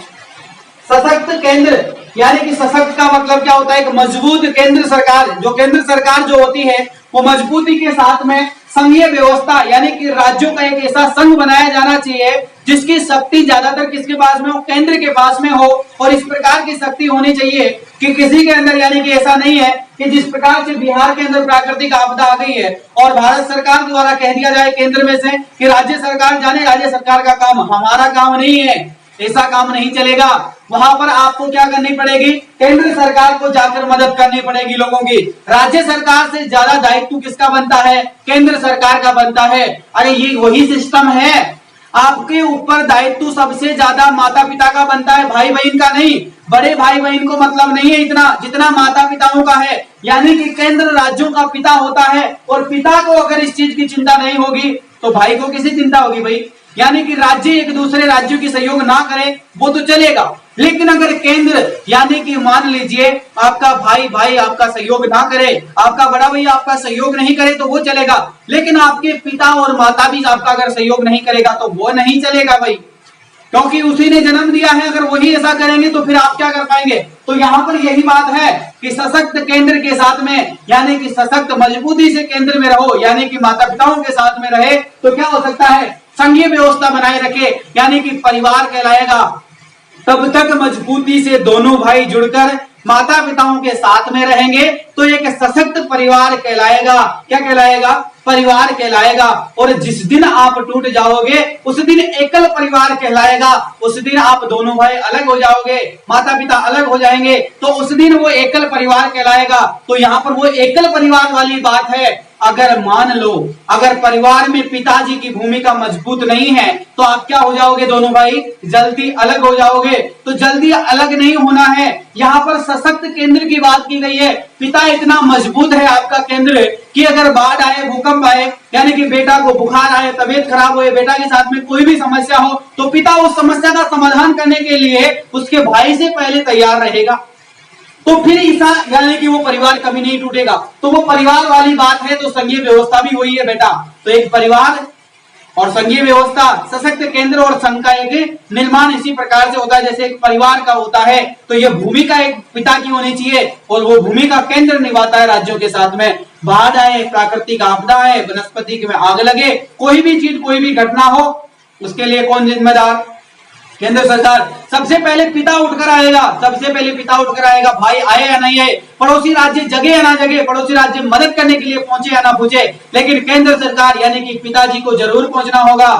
सशक्त केंद्र यानी कि सशक्त का मतलब क्या होता है? एक मजबूत केंद्र सरकार। जो केंद्र सरकार जो होती है वो मजबूती के साथ में संघीय व्यवस्था यानी कि राज्यों का एक ऐसा संघ बनाया जाना चाहिए जिसकी शक्ति ज्यादातर किसके पास में हो? केंद्र के पास में हो। और इस प्रकार की शक्ति होनी चाहिए कि किसी के अंदर, यानी कि ऐसा नहीं है कि जिस प्रकार से बिहार के अंदर प्राकृतिक आपदा आ गई है और भारत सरकार द्वारा कह दिया जाए केंद्र में से कि राज्य सरकार जाने, राज्य सरकार का काम, हमारा काम नहीं है। ऐसा काम नहीं चलेगा। वहां पर आपको क्या करनी पड़ेगी? केंद्र सरकार को जाकर मदद करनी पड़ेगी लोगों की। राज्य सरकार से ज्यादा दायित्व किसका बनता है? केंद्र सरकार का बनता है। अरे ये वही सिस्टम है। आपके ऊपर दायित्व सबसे ज्यादा माता पिता का बनता है, भाई बहन का नहीं। बड़े भाई बहन को मतलब नहीं है इतना जितना माता पिताओं का है। यानी कि केंद्र राज्यों का पिता होता है और पिता को अगर इस चीज की चिंता नहीं होगी तो भाई को किसी चिंता होगी भाई? यानी कि राज्य एक दूसरे राज्यों की सहयोग ना करे वो तो चलेगा, लेकिन अगर केंद्र यानी कि मान लीजिए आपका भाई आपका सहयोग ना करे, आपका बड़ा भाई आपका सहयोग नहीं करे तो वो चलेगा, लेकिन आपके पिता और माता भी आपका अगर सहयोग नहीं करेगा तो वो नहीं चलेगा भाई, क्योंकि उसी ने जन्म दिया है। अगर वही ऐसा करेंगे तो फिर आप क्या कर पाएंगे? तो यहाँ पर यही बात है कि सशक्त केंद्र के साथ में यानी कि सशक्त मजबूती से केंद्र में रहो, यानी कि माता पिताओं के साथ में रहे तो क्या हो सकता है? संघीय व्यवस्था बनाए रखे, यानी कि परिवार कहलाएगा। तब तक मजबूती से दोनों भाई जुड़कर माता पिताओं के साथ में रहेंगे तो एक सशक्त परिवार कहलाएगा। क्या कहलाएगा? परिवार कहलाएगा। और जिस दिन आप टूट जाओगे उस दिन एकल परिवार कहलाएगा। उस दिन आप दोनों भाई अलग हो जाओगे, माता पिता अलग हो जाएंगे तो उस दिन वो एकल परिवार कहलाएगा। तो यहाँ पर वो एकल परिवार वाली बात है। अगर मान लो अगर परिवार में पिताजी की भूमिका मजबूत नहीं है तो आप क्या हो जाओगे? दोनों भाई जल्दी अलग हो जाओगे। तो जल्दी अलग नहीं होना है। यहाँ पर सशक्त केंद्र की बात की गई है। पिता इतना मजबूत है आपका केंद्र कि अगर बाढ़ आए, भूकंप आए, यानी कि बेटा को बुखार आए, तबीयत खराब हो, बेटा के साथ में कोई भी समस्या हो तो पिता उस समस्या का समाधान करने के लिए उसके भाई से पहले तैयार रहेगा। तो फिर ऐसा यानी कि वो परिवार कभी नहीं टूटेगा। तो वो परिवार वाली बात है। तो संघीय व्यवस्था भी वही है बेटा। तो एक परिवार और संघीय व्यवस्था, सशक्त केंद्र और संघ का एक निर्माण इसी प्रकार से होता है जैसे एक परिवार का होता है। तो ये भूमिका एक पिता की होनी चाहिए और वो भूमिका केंद्र निभाता है राज्यों के साथ में। बाढ़ आए, प्राकृतिक आपदा है, वनस्पति में आग लगे, कोई भी चीज, कोई भी घटना हो, उसके लिए कौन जिम्मेदार? केंद्र सरकार। सबसे पहले पिता उठकर आएगा, सबसे पहले पिता उठकर आएगा। भाई आए या नहीं आए, पड़ोसी राज्य जगे या ना जगे, पड़ोसी राज्य मदद करने के लिए पहुंचे या ना पहुंचे, लेकिन केंद्र सरकार यानी कि पिताजी को जरूर पहुंचना होगा।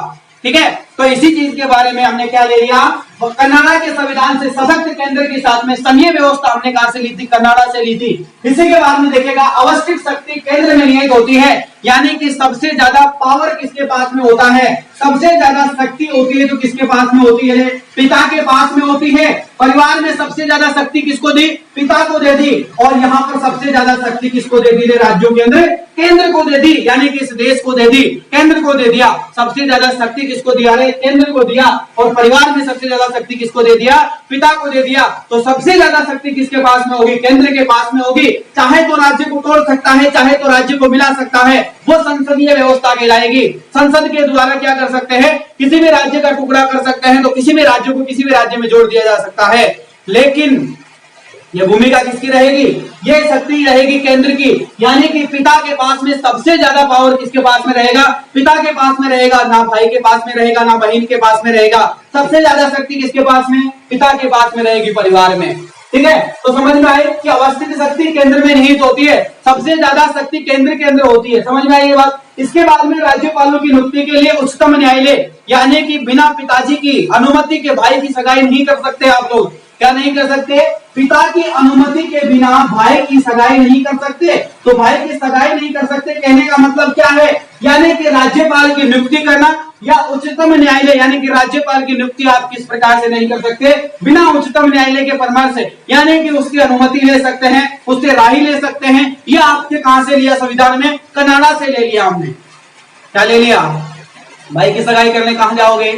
ठीक है। तो इसी चीज के बारे में हमने क्या ले लिया? कनाडा के संविधान से सशक्त केंद्र के साथ में संघीय व्यवस्था हमने कहां से ली थी? कनाडा से ली थी। इसी के बाद में देखेगा अवस्थित शक्ति केंद्र में निहित होती है, यानी कि सबसे ज्यादा पावर किसके पास में होता है? सबसे ज्यादा शक्ति होती है तो किसके पास में होती है? पिता के पास में होती है। परिवार में सबसे ज्यादा शक्ति किसको दी? पिता को दे दी। और यहाँ पर सबसे ज्यादा शक्ति किसको दे दी? राज्यों के अंदर केंद्र को दे दी, यानी कि इस देश को दे दी, केंद्र को दे दिया। सबसे ज्यादा शक्ति किसको दिया? केंद्र को दिया। और परिवार में सबसे ज्यादा शक्ति किसको दे दिया? पिता को दे दिया। तो सबसे ज्यादा शक्ति किसके पास में होगी? केंद्र के पास में होगी। चाहे तो राज्य को तोड़ सकता है, चाहे तो राज्य को मिला सकता है, वो संसदीय व्यवस्था कहलाएगी। संसद के द्वारा क्या कर सकते हैं? किसी भी राज्य का टुकड़ा कर सकते हैं, तो किसी भी राज्य को किसी भी राज्य में जोड़ दिया जा सकता है। लेकिन ये भूमिका किसकी रहेगी? ये शक्ति रहेगी केंद्र की, यानी कि पिता के पास में सबसे ज्यादा पावर किसके पास में रहेगा? पिता के पास में रहेगा। ना भाई के पास में रहेगा, ना बहन के पास में रहेगा। सबसे ज्यादा शक्ति किसके पास में? पिता के पास में रहेगी परिवार में। ठीक है। तो समझ में आए कि अवस्थित शक्ति केंद्र में निहित होती है, सबसे ज्यादा शक्ति केंद्र के अंदर होती है। समझ में आई ये बात? इसके बाद में राज्यपालों की नियुक्ति के लिए उच्चतम न्यायालय, यानी कि बिना पिताजी की अनुमति के भाई की सगाई नहीं कर सकते आप लोग। क्या नहीं कर सकते? पिता की अनुमति के बिना भाई की सगाई नहीं कर सकते। तो भाई की सगाई नहीं कर सकते कहने का मतलब क्या है? यानी कि राज्यपाल की नियुक्ति करना या उच्चतम न्यायालय, यानी कि राज्यपाल की नियुक्ति आप किस प्रकार से नहीं कर सकते? बिना उच्चतम न्यायालय के परामर्श से, यानी कि उसकी अनुमति ले सकते हैं, उससे राय ले सकते हैं। यह आपके कहां से लिया? संविधान में कनाडा से ले लिया हमने। क्या ले लिया? भाई की सगाई करने कहां जाओगे?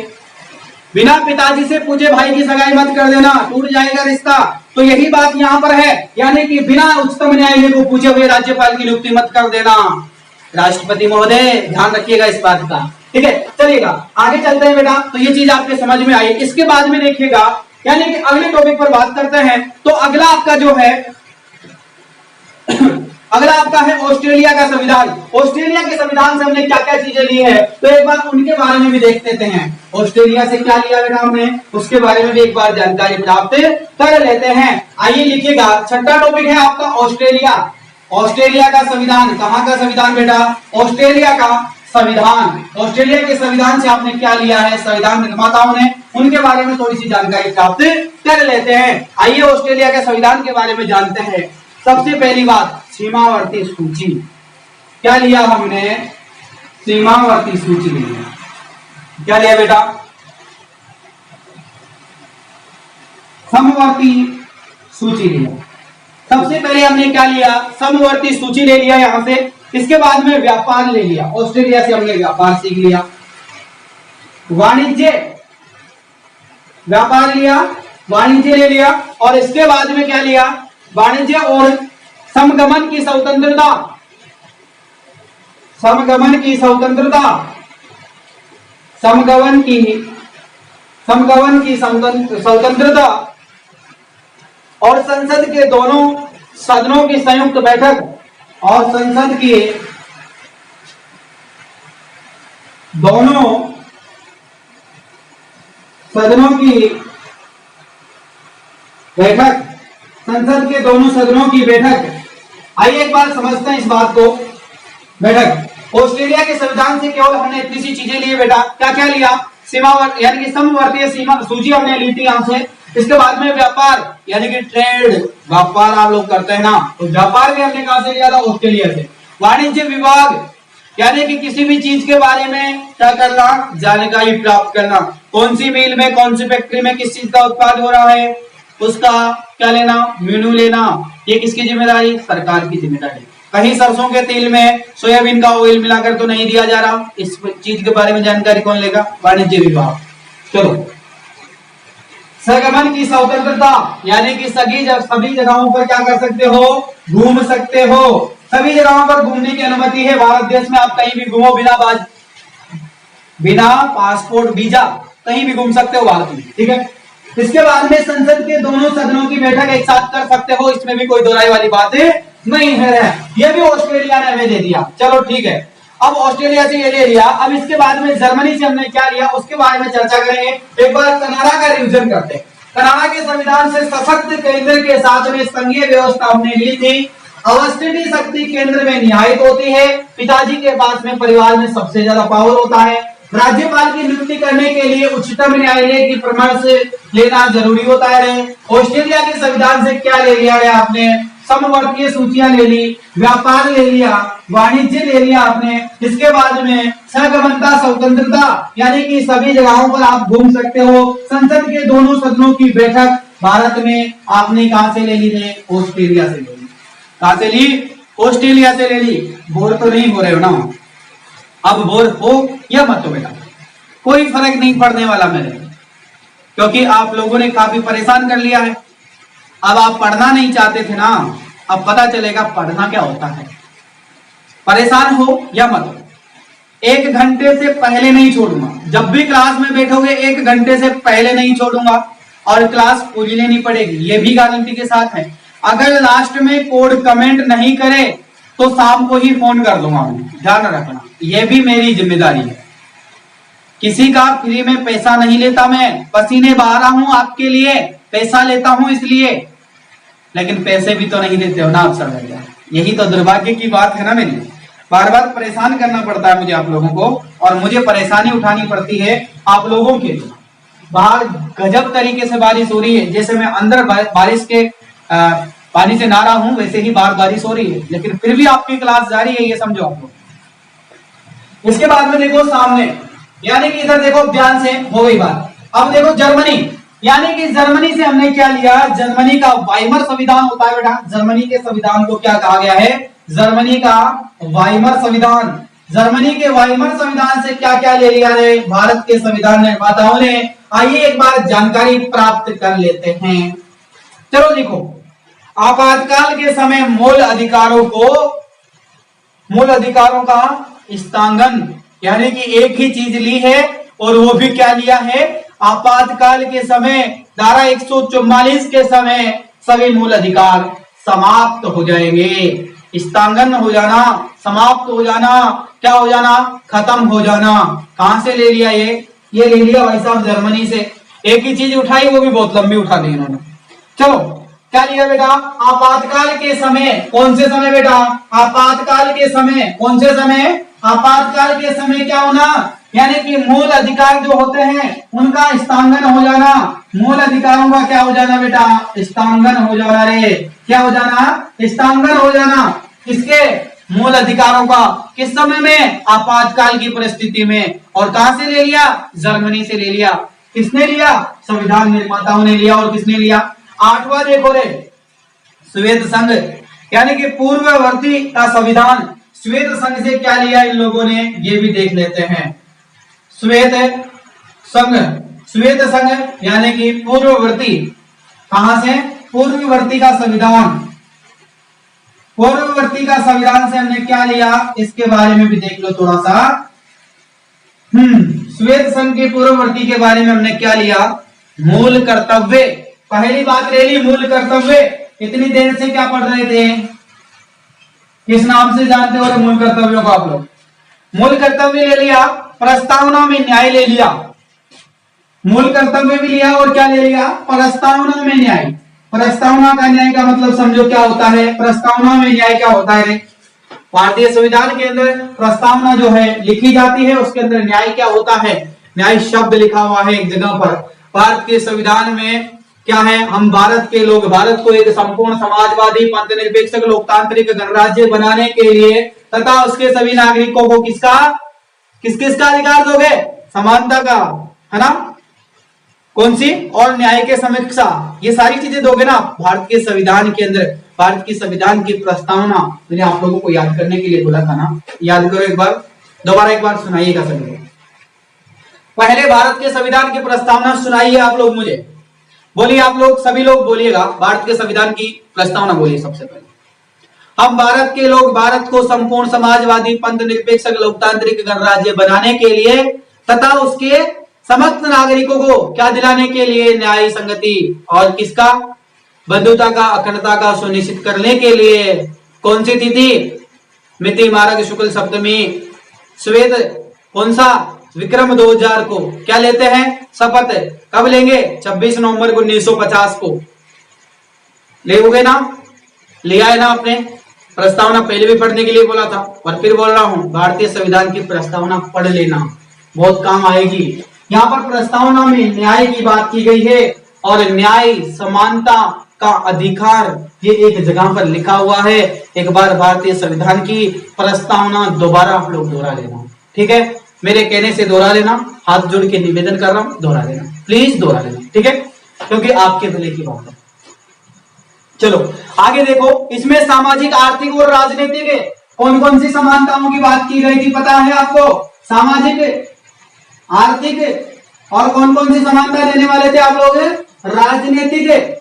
बिना पिताजी से पूछे भाई की सगाई मत कर देना, टूट जाएगा रिश्ता। तो यही बात यहाँ पर है, यानी कि बिना उच्चतम न्यायालय को पूछे हुए राज्यपाल की नियुक्ति मत कर देना। राष्ट्रपति महोदय ध्यान रखिएगा इस बात का, ठीक है। चलिएगा आगे चलते हैं बेटा। तो ये चीज आपके समझ में आई। इसके बाद में देखिएगा, यानी कि अगले टॉपिक पर बात करते हैं। तो अगला आपका जो है अगला आपका है ऑस्ट्रेलिया का संविधान। ऑस्ट्रेलिया के संविधान से हमने क्या क्या चीजें ली है, तो एक बार उनके बारे में भी देख लेते हैं। ऑस्ट्रेलिया से क्या लिया बेटा हमने, उसके बारे में भी एक बार जानकारी प्राप्त कर लेते हैं। आइए लिखिएगा, छठा टॉपिक है आपका ऑस्ट्रेलिया। ऑस्ट्रेलिया का संविधान, कहाँ का संविधान बेटा, ऑस्ट्रेलिया का संविधान। ऑस्ट्रेलिया के संविधान से आपने क्या लिया है, संविधान निर्माताओं ने, उनके बारे में थोड़ी सी जानकारी प्राप्त कर लेते हैं। आइए ऑस्ट्रेलिया के संविधान के बारे में जानते हैं। सबसे पहली बात, सीमावर्ती सूची। क्या लिया हमने, सीमावर्ती सूची लिया। क्या लिया बेटा, समवर्ती सूची लिया। सबसे पहले हमने क्या लिया, समवर्ती सूची ले लिया यहां से। इसके बाद में व्यापार ले लिया, ऑस्ट्रेलिया से हमने व्यापार सीख लिया। वाणिज्य, व्यापार लिया, वाणिज्य ले लिया। और इसके बाद में क्या लिया, वाणिज्य और समगमन की स्वतंत्रता, समगमन की स्वतंत्रता, समगमन की स्वतंत्रता और संसद के दोनों सदनों की संयुक्त बैठक, और संसद की दोनों सदनों की बैठक, संसद के दोनों सदनों की बैठक। आइए एक बार समझते हैं इस बात को। बैठक, ऑस्ट्रेलिया के संविधान से केवल हमने इतनी सी चीजें ली बेटा। क्या क्या लिया, सीमावर्ती यानी कि समवर्तीय सीमा सूची हमने ली थी यहां से। इसके बाद में व्यापार यानी कि ट्रेड, व्यापार आप लोग करते हैं ना, तो व्यापार भी हमने कहां से लिया था, ऑस्ट्रेलिया से। वाणिज्य विभाग यानी कि किसी भी चीज के बारे में क्या करना, जानकारी प्राप्त करना। कौन सी मिल में, कौन सी फैक्ट्री में किस चीज का उत्पाद हो रहा है, उसका क्या लेना, मेनू लेना। ये किसकी जिम्मेदारी, सरकार की जिम्मेदारी। कहीं सरसों के तेल में सोयाबीन का ऑयल मिलाकर तो नहीं दिया जा रहा, इस चीज के बारे में जानकारी कौन लेगा, वाणिज्य विभाग। चलो, संगमन की स्वतंत्रता यानी कि सभी जगहों पर क्या कर सकते हो, घूम सकते हो। सभी जगहों पर घूमने की अनुमति है भारत देश में। आप कहीं भी घूमो बिना पासपोर्ट वीजा कहीं भी घूम सकते हो भारत में, ठीक है। इसके बाद में संसद के दोनों सदनों की बैठक एक साथ कर सकते हो, इसमें भी कोई दोहराई वाली बात नहीं है। ये भी ऑस्ट्रेलिया ने हमें दे दिया, चलो ठीक है। अब ऑस्ट्रेलिया से ये ले लिया। अब इसके बाद में जर्मनी से हमने क्या लिया, उसके बारे में चर्चा करेंगे। एक बार कनाडा का रिवीजन करते हैं। कनाडा के संविधान से सशक्त केंद्र के साथ में संघीय व्यवस्था हमने ली थी। अवस्थिति शक्ति केंद्र में निहित होती है। पिताजी के पास में परिवार में सबसे ज्यादा पावर होता है। राज्यपाल की नियुक्ति करने के लिए उच्चतम न्यायालय की परामर्श लेना जरूरी होता है। ऑस्ट्रेलिया के संविधान से क्या ले लिया है आपने, समवर्तीय सूचियां ले ली, व्यापार ले लिया, वाणिज्य ले लिया आपने। इसके बाद में सहगमनता स्वतंत्रता यानी कि सभी जगहों पर आप घूम सकते हो। संसद के दोनों सदनों की बैठक भारत में आपने कहां से ले ली थी, ऑस्ट्रेलिया से ले ली। कहां से ली, ऑस्ट्रेलिया से ले ली। बोर तो नहीं हो रहे हो ना, अब बोर हो या मत हो बेटा, कोई फर्क नहीं पड़ने वाला मेरे, क्योंकि आप लोगों ने काफी परेशान कर लिया है। अब आप पढ़ना नहीं चाहते थे ना, अब पता चलेगा पढ़ना क्या होता है। परेशान हो या मत हो, 1 घंटे से पहले नहीं छोड़ूंगा। जब भी क्लास में बैठोगे 1 घंटे से पहले नहीं छोड़ूंगा, और क्लास पूरी लेनी पड़ेगी, ये भी गारंटी के साथ है। अगर लास्ट में कोड कमेंट नहीं करे तो शाम को ही फोन कर दूंगा, ध्यान रखना, ये भी मेरी जिम्मेदारी है। किसी का फ्री में पैसा नहीं लेता, मैं पसीने बहा रहा हूं आपके लिए, पैसा लेता हूं इसलिए, लेकिन पैसे भी तो नहीं देते हो ना आप सर भैया। यही तो दुर्भाग्य की बात है ना मेरी, बार बार परेशान करना पड़ता है मुझे आप लोगों को, और मुझे परेशानी उठानी पड़ती है आप लोगों के लिए। बाहर गजब तरीके से बारिश हो रही है, जैसे मैं अंदर बारिश के पानी से नहा रहा हूं, वैसे ही बाहर बारिश हो रही है, लेकिन फिर भी आपकी क्लास जारी है, ये समझो आप लोग। इसके बाद में देखो सामने, यानी कि इधर देखो ध्यान से, हो गई बात। अब देखो जर्मनी, यानी कि जर्मनी से हमने क्या लिया, जर्मनी का वाइमर संविधान होता है बेटा। जर्मनी के संविधान को क्या कहा गया है, जर्मनी का वाइमर संविधान। जर्मनी के वाइमर संविधान से क्या क्या ले लिया है भारत के संविधान निर्माताओं ने? आइए एक बार जानकारी प्राप्त कर लेते हैं। चलो लिखो, आपातकाल के समय मूल अधिकारों का स्थांगन, यानी कि एक ही चीज ली है और वो भी क्या लिया है? आपातकाल के समय धारा 144 के समय सभी मूल अधिकार समाप्त हो जाएंगे। स्थांगन हो जाना, समाप्त हो जाना, क्या हो जाना? खत्म हो जाना। कहां से ले लिया ये ले लिया भाई साहब जर्मनी से। एक ही चीज उठाई, वो भी बहुत लंबी उठा दी इन्होंने। चलो क्या लिया बेटा? आपातकाल के समय, कौन से समय बेटा? आपातकाल के समय, कौन से समय? आपातकाल के समय क्या होना? यानी कि मूल अधिकार जो होते हैं उनका स्थांगन हो जाना। मूल अधिकारों का क्या हो जाना बेटा? स्थांगन हो जाना रे। क्या हो जाना? स्थांगन हो जाना। किसके? मूल अधिकारों का। किस समय में? आपातकाल की परिस्थिति में। और कहां से ले लिया? जर्मनी से ले लिया। किसने लिया? संविधान निर्माताओं ने लिया। और किसने लिया? 8वां देखो रे, श्वेत संघ, यानी कि पूर्ववर्ती का संविधान। श्वेत संघ से क्या लिया इन लोगों ने, ये भी देख लेते हैं। श्वेत संघ यानी कि पूर्ववर्ती, कहां से? पूर्ववर्ती का संविधान। पूर्ववर्ती का संविधान से हमने क्या लिया, इसके बारे में भी देख लो थोड़ा सा। श्वेत संघ के पूर्ववर्ती के बारे में हमने क्या लिया? मूल कर्तव्य। पहली बात ले ली, मूल कर्तव्य। इतनी देर से क्या पढ़ रहे थे? किस नाम से जानते हो मूल कर्तव्यों को आप लोग? मूल कर्तव्य ले लिया, प्रस्तावना में न्याय ले लिया। मूल कर्तव्य भी लिया और क्या ले लिया? प्रस्तावना में न्याय। प्रस्तावना का न्याय का मतलब समझो क्या होता है? प्रस्तावना में न्याय क्या होता है? भारतीय संविधान के अंदर प्रस्तावना जो है लिखी जाती है, उसके अंदर न्याय क्या होता है? न्याय शब्द लिखा हुआ है एक जगह पर। भारत के संविधान में क्या है? हम भारत के लोग भारत को एक संपूर्ण समाजवादी, पंथ निरपेक्ष, लोकतांत्रिक गणराज्य बनाने के लिए तथा उसके सभी नागरिकों को किस किसका अधिकार दोगे? समानता का, है ना? कौन सी? और न्याय के समीक्षा, ये सारी चीजें दोगे ना भारत के संविधान के अंदर। भारत की संविधान की प्रस्तावना मैंने आप लोगों को याद करने के लिए बोला था ना, याद करो एक बार, दोबारा एक बार सुनाइएगा सभी। पहले भारत के संविधान की प्रस्तावना सुनाइए आप लोग मुझे, बोलिए आप लोग, सभी लोग बोलिएगा। भारत के संविधान की प्रस्तावना बोलिए सबसे पहले। हम भारत के लोग भारत को संपूर्ण समाजवादी, पंथ निरपेक्ष, लोकतांत्रिक गणराज्य बनाने के लिए तथा उसके समस्त नागरिकों को क्या दिलाने के लिए? न्याय, संगति और किसका? बंधुता का, अखंडता का सुनिश्चित करने के लिए। कौन सी तिथि? मिति मार्ग शुक्ल सप्तमी, श्वेत कौन सा? विक्रम 2000 को क्या लेते हैं? शपथ। कब लेंगे? 26 नवंबर 1950 को। लेोगे ना? लिया है ना आपने? प्रस्तावना पहले भी पढ़ने के लिए बोला था और फिर बोल रहा हूं, भारतीय संविधान की प्रस्तावना पढ़ लेना, बहुत काम आएगी। यहाँ पर प्रस्तावना में न्याय की बात की गई है और न्याय, समानता का अधिकार ये एक जगह पर लिखा हुआ है। एक बार भारतीय संविधान की प्रस्तावना दोबारा आप लोग दोहरा लेना, ठीक है? मेरे कहने से दोहरा लेना, हाथ जोड़ के निवेदन कर रहा हूं, दोहरा लेना, प्लीज दोहरा लेना, ठीक है? क्योंकि आपके भले की बात है। चलो आगे देखो, इसमें सामाजिक, आर्थिक और राजनीतिक कौन कौन सी समानताओं की बात की गई थी पता है आपको? सामाजिक, आर्थिक और कौन कौन सी समानता देने वाले थे आप लोग? राजनीतिक।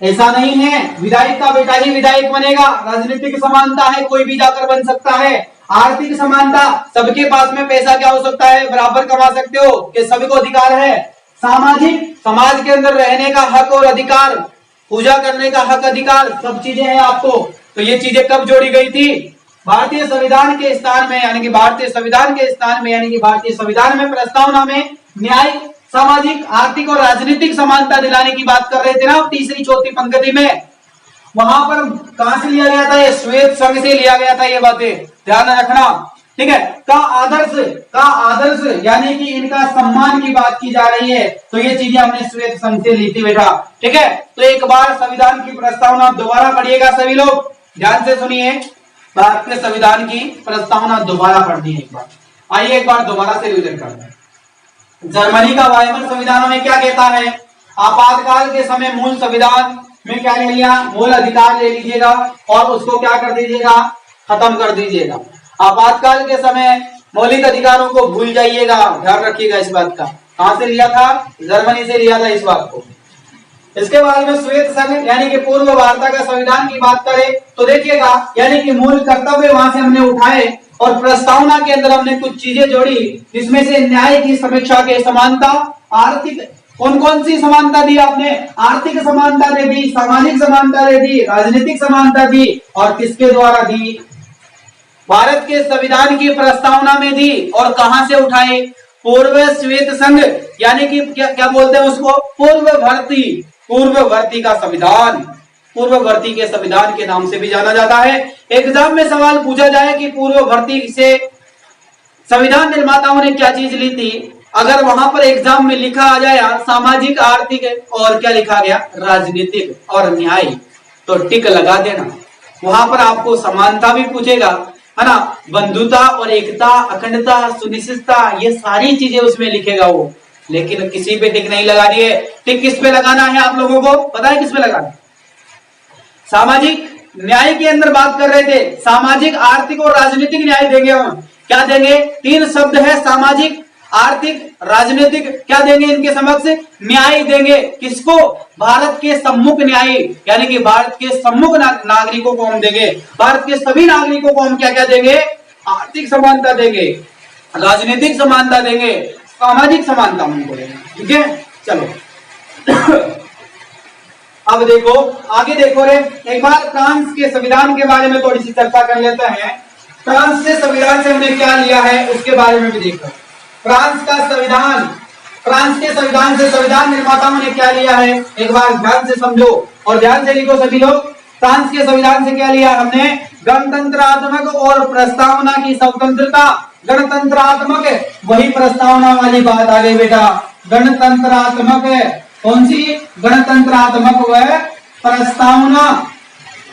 ऐसा नहीं है विधायक का बेटा ही विधायक बनेगा, राजनीतिक समानता है, कोई भी जाकर बन सकता है। आर्थिक समानता, सबके पास में पैसा क्या हो सकता है? बराबर कमा सकते हो, कि सभी को अधिकार है। सामाजिक, समाज के अंदर रहने का हक और अधिकार, पूजा करने का हक, अधिकार, सब चीजें हैं आपको। तो ये चीजें कब जोड़ी गई थी? भारतीय संविधान के स्थान में, यानी कि भारतीय संविधान के स्थान में, यानी कि भारतीय संविधान में प्रस्तावना में न्याय, सामाजिक, आर्थिक और राजनीतिक समानता दिलाने की बात कर रहे थे ना तीसरी चौथी पंक्ति में। वहां पर कहां से लिया गया था? ये श्वेत संघ से लिया गया था। ये बातें ध्यान रखना, ठीक है? का आदर्श यानी कि इनका सम्मान की बात की जा रही है, तो ये चीजें हमने श्वेत संघ से ली थी बेटा, ठीक है? तो एक बार संविधान की प्रस्तावना दोबारा पढ़िएगा सभी लोग, ध्यान से सुनिए। भारतीय संविधान की प्रस्तावना दोबारा पढ़नी है एक बार। आइए एक बार दोबारा से रिवीजन करते हैं। जर्मनी का वाइमर संविधानों में क्या कहता है? आपातकाल के समय मूल संविधान में क्या ले लिया? मूल अधिकार ले लीजिएगा और उसको क्या कर दीजिएगा? खत्म कर दीजिएगा। आपातकाल के समय मौलिक अधिकारों को भूल जाइएगा, ध्यान रखिएगा इस बात का। कहां से लिया था? जर्मनी से लिया था इस बात को। इसके बाद में श्वेत संघ यानी कि पूर्व वार्ता का संविधान की बात करें तो देखिएगा, यानी कि मूल कर्तव्य वहां से हमने उठाए और प्रस्तावना के अंदर हमने कुछ चीजें जोड़ी, जिसमें से न्याय की समीक्षा के समानता, आर्थिक, कौन कौन सी समानता दी आपने? आर्थिक समानता दे दी, सामाजिक समानता दे दी, राजनीतिक समानता दी, और किसके द्वारा दी? भारत के संविधान की प्रस्तावना में दी। और कहां से उठाए? पूर्व श्वेत संघ यानी कि क्या बोलते हैं उसको? पूर्ववर्ती का संविधान, पूर्ववर्ती के संविधान के नाम से भी जाना जाता है। एग्जाम में सवाल पूछा जाए कि पूर्ववर्ती से संविधान निर्माताओं ने क्या चीज ली थी, अगर वहां पर एग्जाम में लिखा आ जाए सामाजिक, आर्थिक और क्या लिखा गया? राजनीतिक और न्याय, तो टिक लगा देना। वहां पर आपको समानता भी पूछेगा, है ना, बंधुता और एकता, अखंडता, सुनिश्चितता, ये सारी चीजें उसमें लिखेगा वो, लेकिन किसी पे टिक नहीं लगानी है। टिक किस पे लगाना है आप लोगों को पता है? किस पे लगाना? सामाजिक न्याय के अंदर बात कर रहे थे, सामाजिक, आर्थिक और राजनीतिक न्याय देंगे हम। क्या देंगे? 3 शब्द है, सामाजिक, आर्थिक, राजनीतिक। क्या देंगे? इनके समक्ष न्याय देंगे। किसको? भारत के सम्मुख न्याय, यानी कि भारत के सम्मुख नागरिकों को हम देंगे। भारत के सभी नागरिकों को हम क्या क्या देंगे? आर्थिक समानता देंगे, राजनीतिक समानता देंगे, सामाजिक समानता हमको देंगे। ठीक है, चलो अब देखो, आगे देखो रे, एक बार फ्रांस के संविधान के बारे में थोड़ी सी चर्चा कर लेते हैं। फ्रांस के संविधान से हमने क्या लिया है उसके बारे में भी देखो। फ्रांस का संविधान, फ्रांस के संविधान से संविधान निर्माताओं ने क्या लिया है, एक बार ध्यान से समझो और ध्यान से लिखो सभी लोग। फ्रांस के संविधान से क्या लिया हमने? गणतंत्रात्मक और प्रस्तावना की स्वतंत्रता। गणतंत्रात्मक, वही प्रस्तावना वाली बात आ गई बेटा। गणतंत्रात्मक, कौन सी? गणतंत्रात्मक व प्रस्तावना,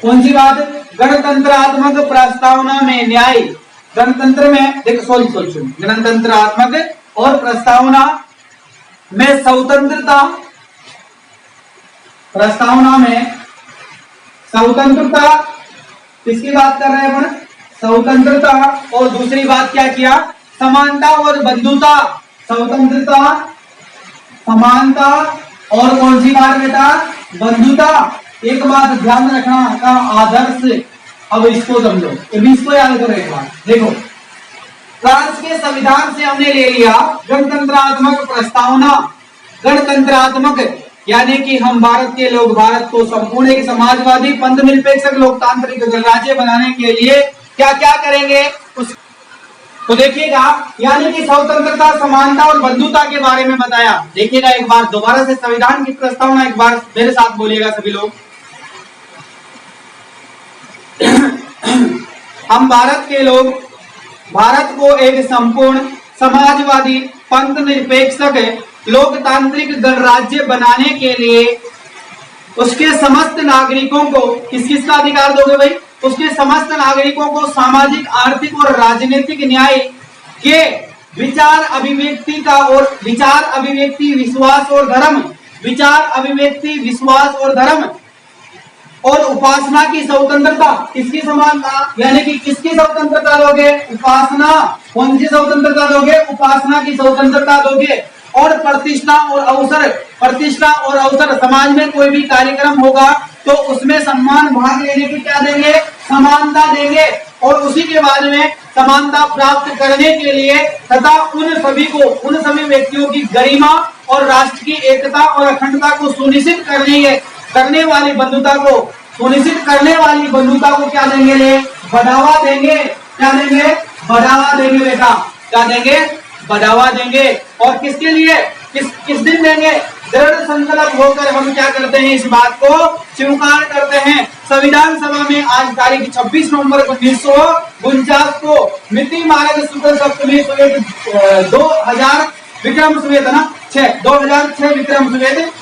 कौन सी बात? गणतंत्रात्मक प्रस्तावना में न्याय। गणतंत्र में देखो, सॉरी, गणतंत्रात्मक और प्रस्तावना में स्वतंत्रता, प्रस्तावना में स्वतंत्रता, किसकी बात कर रहे हैं अपन? स्वतंत्रता। और दूसरी बात क्या किया? समानता और बंधुता। स्वतंत्रता, समानता और कौन सी बात बेटा? बंधुता। एक बात ध्यान रखना का आदर्श, अब इसको समझो, इसको याद करो एक बार। देखो, फ्रांस के संविधान से हमने ले लिया गणतंत्रात्मक प्रस्तावना। गणतंत्रात्मक यानी कि हम भारत के लोग भारत को संपूर्ण एक समाजवादी, पंथ निरपेक्ष, लोकतांत्रिक गणराज्य बनाने के लिए क्या क्या करेंगे उस तो देखिएगा, यानी कि स्वतंत्रता, समानता और बंधुता के बारे में बताया। देखिएगा एक बार दोबारा से संविधान की प्रस्तावना एक बार मेरे साथ बोलिएगा सभी लोग। हम भारत के लोग भारत को एक संपूर्ण समाजवादी, पंथ निरपेक्ष, लोकतांत्रिक गणराज्य बनाने के लिए उसके समस्त नागरिकों को किस किस का अधिकार दोगे भाई? उसके समस्त नागरिकों को सामाजिक, आर्थिक और राजनीतिक न्याय के विचार अभिव्यक्ति का और विचार अभिव्यक्ति, विश्वास और धर्म, विचार अभिव्यक्ति, विश्वास और धर्म और उपासना की स्वतंत्रता। किसकी समानता? यानी कि किसकी स्वतंत्रता दोगे? उपासना। कौन सी स्वतंत्रता दोगे? उपासना की स्वतंत्रता दोगे। और प्रतिष्ठा और अवसर, प्रतिष्ठा और अवसर, समाज में कोई भी कार्यक्रम होगा तो उसमें सम्मान भाग लेने की क्या देंगे? समानता देंगे। और उसी के बाद में समानता प्राप्त करने के लिए तथा उन सभी को, उन सभी व्यक्तियों की गरिमा और राष्ट्र की एकता और अखंडता को सुनिश्चित करने वाली बंधुता को, सुनिश्चित करने वाली बंधुता को क्या देंगे? बढ़ावा देंगे। क्या देंगे? बढ़ावा देंगे बेटा। क्या देंगे? बढ़ावा देंगे। और किसके लिए? किस दिन देंगे? दृढ़ संकल्प होकर हम क्या करते हैं? इस बात को स्वीकार करते हैं। संविधान सभा में आज तारीख 26 नवंबर 1949 को मिति मार्ग शुक्ल सप्तमी 2000 विक्रम संवत ना 2006 विक्रम संवत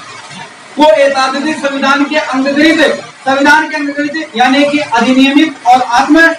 को एतद्दित संविधान के अंतर्गत यानी कि अधिनियमित और आत्म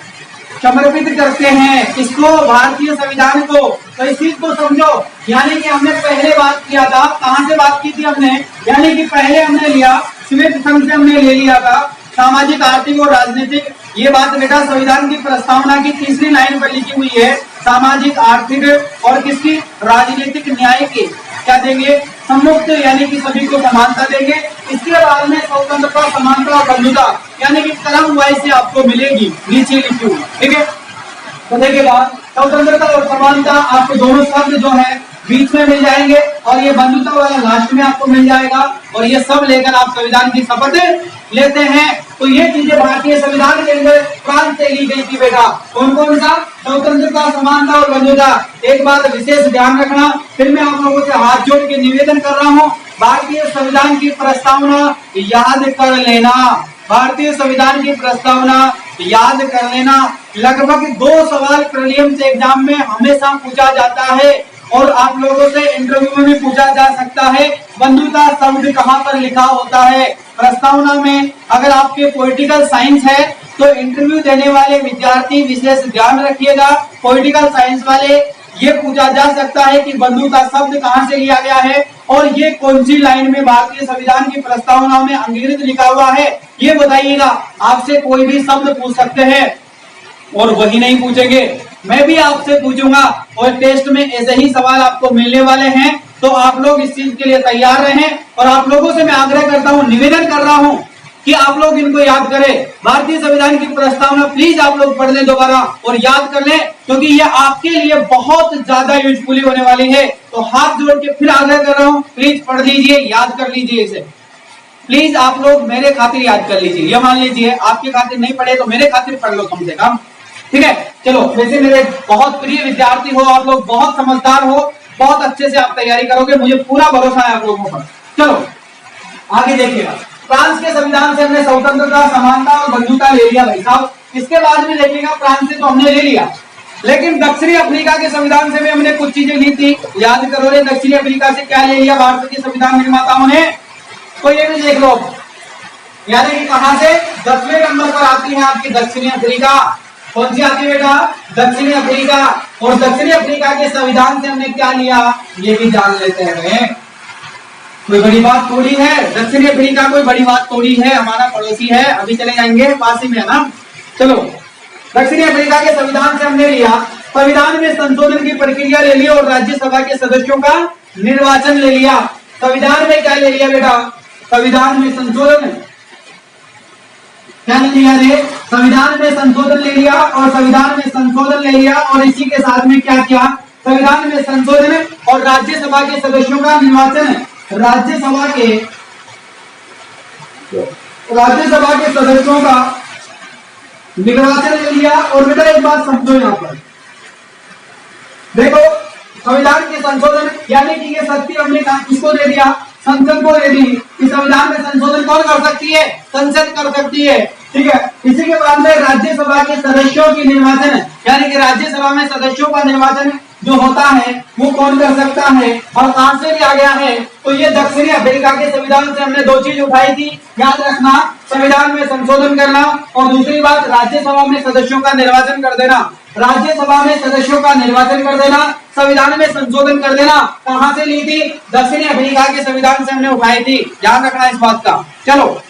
समर्पित करते हैं। इसको भारतीय संविधान को, तो इस चीज को समझो। यानी कि हमने पहले बात किया था, कहां से बात की थी हमने? यानी कि पहले हमने लिया श्वेत संघ से हमने ले लिया था सामाजिक, आर्थिक और राजनीतिक। ये बात बेटा संविधान की प्रस्तावना की तीसरी लाइन पर लिखी हुई है। सामाजिक, आर्थिक और किसकी, राजनीतिक न्याय के क्या देंगे, सम्मुक्त यानी कि सभी को समानता देंगे। इसके बाद में स्वतंत्रता, समानता और बंधुता यानी कि क्रम वाइज से आपको मिलेगी, नीचे लिखी हुई, ठीक है। तो देखिएगा स्वतंत्रता और समानता आपको दोनों शब्द जो है बीच में मिल जाएंगे और ये बंधुता वाला लास्ट में आपको मिल जाएगा और ये सब लेकर आप संविधान की शपथ लेते हैं। तो ये चीजें भारतीय संविधान के अंदर प्राण से ली गई थी बेटा। कौन कौन सा, स्वतंत्रता, समानता और बंधुता। एक बात विशेष ध्यान रखना, फिर मैं आप लोगों से हाथ जोड़ के निवेदन कर रहा हूँ, भारतीय संविधान की प्रस्तावना याद कर लेना। भारतीय संविधान की प्रस्तावना याद कर लेना। लगभग 2 सवाल प्रीलिम्स एग्जाम में हमेशा पूछा जाता है और आप लोगों से इंटरव्यू में भी पूछा जा सकता है। बंधुता शब्द कहाँ पर लिखा होता है प्रस्तावना में। अगर आपके पॉलिटिकल साइंस है तो इंटरव्यू देने वाले विद्यार्थी विशेष ध्यान रखिएगा। पॉलिटिकल साइंस वाले ये पूछा जा सकता है कि बंधुता शब्द कहाँ से लिया गया है और ये कौन सी लाइन में भारतीय संविधान की प्रस्तावना में अंग्रेजी लिखा हुआ है, ये बताइएगा। आपसे कोई भी शब्द पूछ सकते हैं और वही नहीं पूछेंगे, मैं भी आपसे पूछूंगा और टेस्ट में ऐसे ही सवाल आपको मिलने वाले हैं। तो आप लोग इस चीज के लिए तैयार रहें और आप लोगों से मैं आग्रह करता हूं, निवेदन कर रहा हूं कि आप लोग इनको याद करें। भारतीय संविधान की प्रस्तावना प्लीज आप लोग पढ़ लें दोबारा और याद कर लें, क्योंकि ये आपके लिए बहुत ज्यादा यूजफुल होने वाली है। तो हाथ जोड़ के फिर आग्रह कर रहा हूं, प्लीज पढ़ लीजिए, याद कर लीजिए इसे। प्लीज आप लोग मेरे खातिर याद कर लीजिए। ये मान लीजिए आपके खातिर नहीं पढ़े तो मेरे खातिर पढ़ लो कम से कम, ठीक है। चलो, वैसे मेरे बहुत प्रिय विद्यार्थी हो आप लोग, बहुत समझदार हो, बहुत अच्छे से आप तैयारी करोगे, मुझे पूरा भरोसा है आप लोगों पर। चलो आगे देखिएगा। फ्रांस के संविधान से हमने स्वतंत्रता, समानता और बंधुता ले लिया भाई साहब। इसके बाद में देखिएगा, फ्रांस से तो हमने ले लिया, लेकिन दक्षिणी अफ्रीका के संविधान से भी हमने कुछ चीजें ली थी। याद करो रे, दक्षिणी अफ्रीका से क्या ले लिया भारत के संविधान निर्माताओं ने, तो ये भी देख लो। यानी कि कहां से 10वें नंबर पर आती है आपकी दक्षिणी अफ्रीका। कौन सी आती है बेटा, दक्षिणी अफ्रीका। और दक्षिणी अफ्रीका के संविधान से हमने क्या लिया, ये भी जान लेते हैं। कोई बड़ी बात थोड़ी है, दक्षिणी अफ्रीका कोई बड़ी बात थोड़ी है, हमारा पड़ोसी है, अभी चले जाएंगे, पास ही में है ना। चलो, दक्षिणी अफ्रीका के संविधान से हमने लिया, संविधान में संशोधन की प्रक्रिया ले ली और राज्यसभा के सदस्यों का निर्वाचन ले लिया। संविधान में क्या ले लिया बेटा, संविधान में संशोधन, क्या ले लिया रे, संविधान में संशोधन ले लिया और संविधान में संशोधन ले लिया और इसी के साथ में क्या किया, संविधान में संशोधन और राज्यसभा के सदस्यों का निर्वाचन, राज्यसभा के सदस्यों का निर्वाचन ले लिया। और बेटा एक बात समझो, यहाँ पर देखो, संविधान के संशोधन यानी कि ये शक्ति हमने किसको दे दिया, संसद को दे दी कि संविधान में संशोधन कौन कर सकती है, संसद कर सकती है, ठीक है। इसी के बाद में राज्यसभा के सदस्यों की निर्वाचन, यानी कि राज्यसभा में सदस्यों का निर्वाचन जो होता है वो कौन कर सकता है और कहां से लिया गया है, तो ये दक्षिणी अफ्रीका के संविधान से हमने 2 चीज उठाई थी, याद रखना, संविधान में संशोधन करना और दूसरी बात राज्यसभा में सदस्यों का निर्वाचन कर देना। राज्यसभा में सदस्यों का निर्वाचन कर देना, संविधान में संशोधन कर देना, कहां से ली थी, दक्षिणी अफ्रीका के संविधान से हमने उठाई थी, ध्यान रखना इस बात का। चलो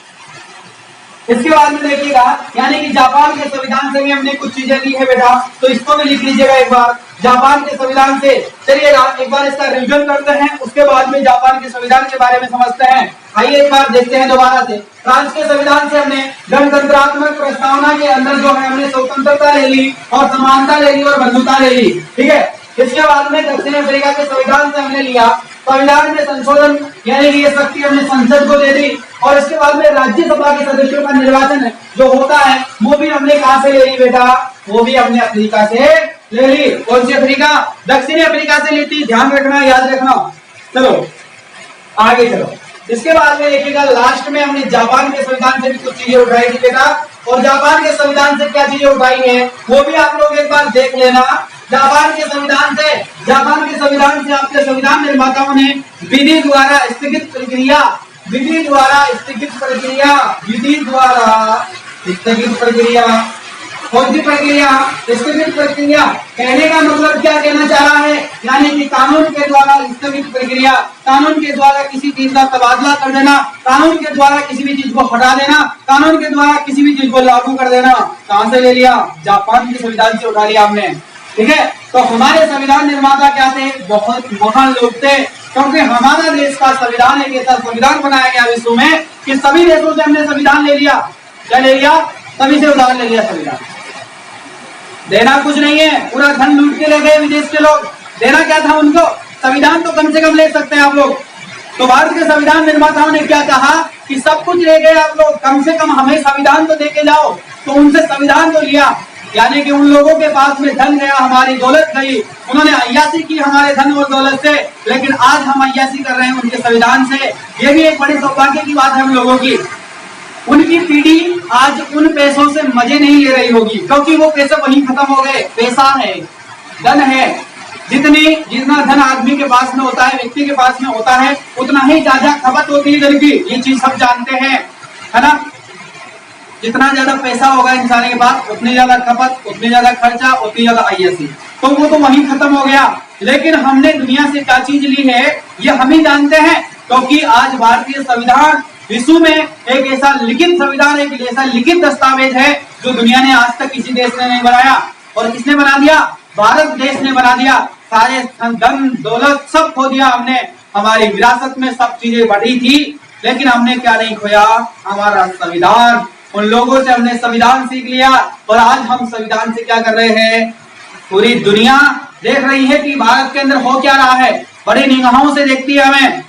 इसके बाद में देखिएगा, यानी कि जापान के संविधान से भी हमने कुछ चीजें ली है बेटा, तो इसको भी लिख लीजिएगा एक बार, जापान के संविधान से। चलिएगा एक बार इसका रिवीजन करते हैं, उसके बाद में जापान के संविधान के बारे में समझते हैं। आइए एक बार देखते हैं दोबारा से। फ्रांस के संविधान से हमने गणतंत्रात्मक प्रस्तावना के अंदर जो है हमने स्वतंत्रता ले ली और समानता ले ली और बंधुता ले ली, ठीक है। इसके बाद में दक्षिण अफ्रीका के संविधान से हमने लिया संविधान में संशोधन, यानी कि ये शक्ति हमने संसद को दे दी और इसके बाद में राज्यसभा के सदस्यों का निर्वाचन जो होता है वो भी हमने कहां से ले ली बेटा, वो भी हमने अफ्रीका से ले ली। कौन सी अफ्रीका, दक्षिणी अफ्रीका से ली थी, ध्यान रखना, याद रखना। चलो आगे चलो। इसके बाद में देखिएगा, लास्ट में हमने जापान के संविधान से भी कुछ चीजें उठाई थी बेटा, और जापान के संविधान से क्या चीजें उठाई है वो भी आप लोग एक बार देख लेना। जापान के संविधान से आपके संविधान निर्माताओं ने विधि द्वारा स्थगित प्रक्रिया फौजी प्रक्रिया, स्थगित प्रक्रिया, कहने का मतलब क्या कहना चाह रहा है, यानी कि कानून के द्वारा स्थगित प्रक्रिया, कानून के द्वारा किसी चीज का तबादला कर देना, कानून के द्वारा किसी भी चीज को हटा देना, कानून के द्वारा किसी भी चीज को लागू कर देना। कहां से ले लिया? जापान के संविधान से उठा लिया हमने। ठीक है, तो हमारे संविधान निर्माता क्या थे? बहुत महान लोग थे, क्योंकि हमारा देश का संविधान एक ऐसा संविधान बनाया गया विश्व में कि सभी देशों से हमने संविधान ले लिया। क्या ले लिया? सभी से उधार ले लिया संविधान। देना कुछ नहीं है, पूरा धन लूट के ले गए विदेश के लोग। देना क्या था उनको? संविधान तो कम से कम ले सकते हैं आप लोग। तो भारत के संविधान निर्माताओं ने क्या कहा कि सब कुछ ले गए आप लोग, कम से कम हमें संविधान तो देके जाओ। तो उनसे संविधान तो लिया, यानी कि उन लोगों के पास में धन गया, हमारी दौलत गई, उन्होंने अय्यासी की हमारे धन और दौलत से, लेकिन आज हम अय्यासी कर रहे हैं उनके संविधान से। ये भी एक बड़ी सौभाग्य की बात है हम लोगों की। उनकी पीढ़ी आज उन पैसों से मजे नहीं ले रही होगी, क्योंकि वो पैसे वहीं खत्म हो गए। पैसा है, धन है, जितना धन आदमी के पास में होता है, व्यक्ति के पास में होता है, उतना ही ज्यादा खपत होती है धन की। ये चीज सब जानते हैं, है ना। जितना ज्यादा पैसा होगा इंसान के पास, उतनी ज्यादा खपत, उतनी ज्यादा खर्चा, उतनी ज्यादा अय्यासी। तो वो तो वहीं खत्म हो गया। लेकिन हमने दुनिया से क्या चीज ली है ये हम ही जानते हैं, क्योंकि आज भारतीय संविधान विश्व में एक ऐसा लिखित संविधान, एक ऐसा लिखित दस्तावेज है जो दुनिया ने आज तक किसी देश ने नहीं बनाया। और किसने बना दिया? भारत देश ने बना दिया। सारे धन दौलत सब खो दिया हमने, हमारी विरासत में सब चीजें बढ़ी थी, लेकिन हमने क्या नहीं खोया? हमारा संविधान। उन लोगों से हमने संविधान सीख लिया, और आज हम संविधान से क्या कर रहे हैं? पूरी दुनिया देख रही है कि भारत के अंदर हो क्या रहा है, बड़ी निगाहों से देखती है, हमें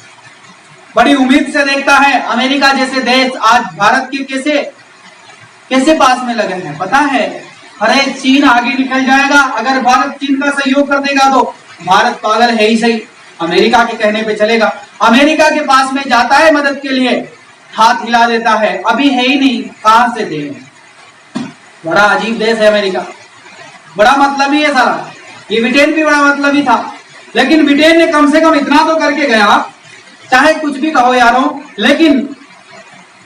बड़ी उम्मीद से देखता है। अमेरिका जैसे देश आज भारत के कैसे पास में लगे हैं, पता है? अरे चीन आगे निकल जाएगा अगर भारत चीन का सहयोग कर देगा तो। भारत पागल है ही सही, अमेरिका के कहने पे चलेगा। अमेरिका के पास में जाता है मदद के लिए, हाथ हिला देता है, अभी है ही नहीं, कहां से देंगे? बड़ा अजीब देश है अमेरिका, बड़ा मतलबी है सारा। ये ब्रिटेन भी बड़ा मतलबी था, लेकिन ब्रिटेन ने कम से कम इतना तो करके गया, चाहे कुछ भी कहो यारों, लेकिन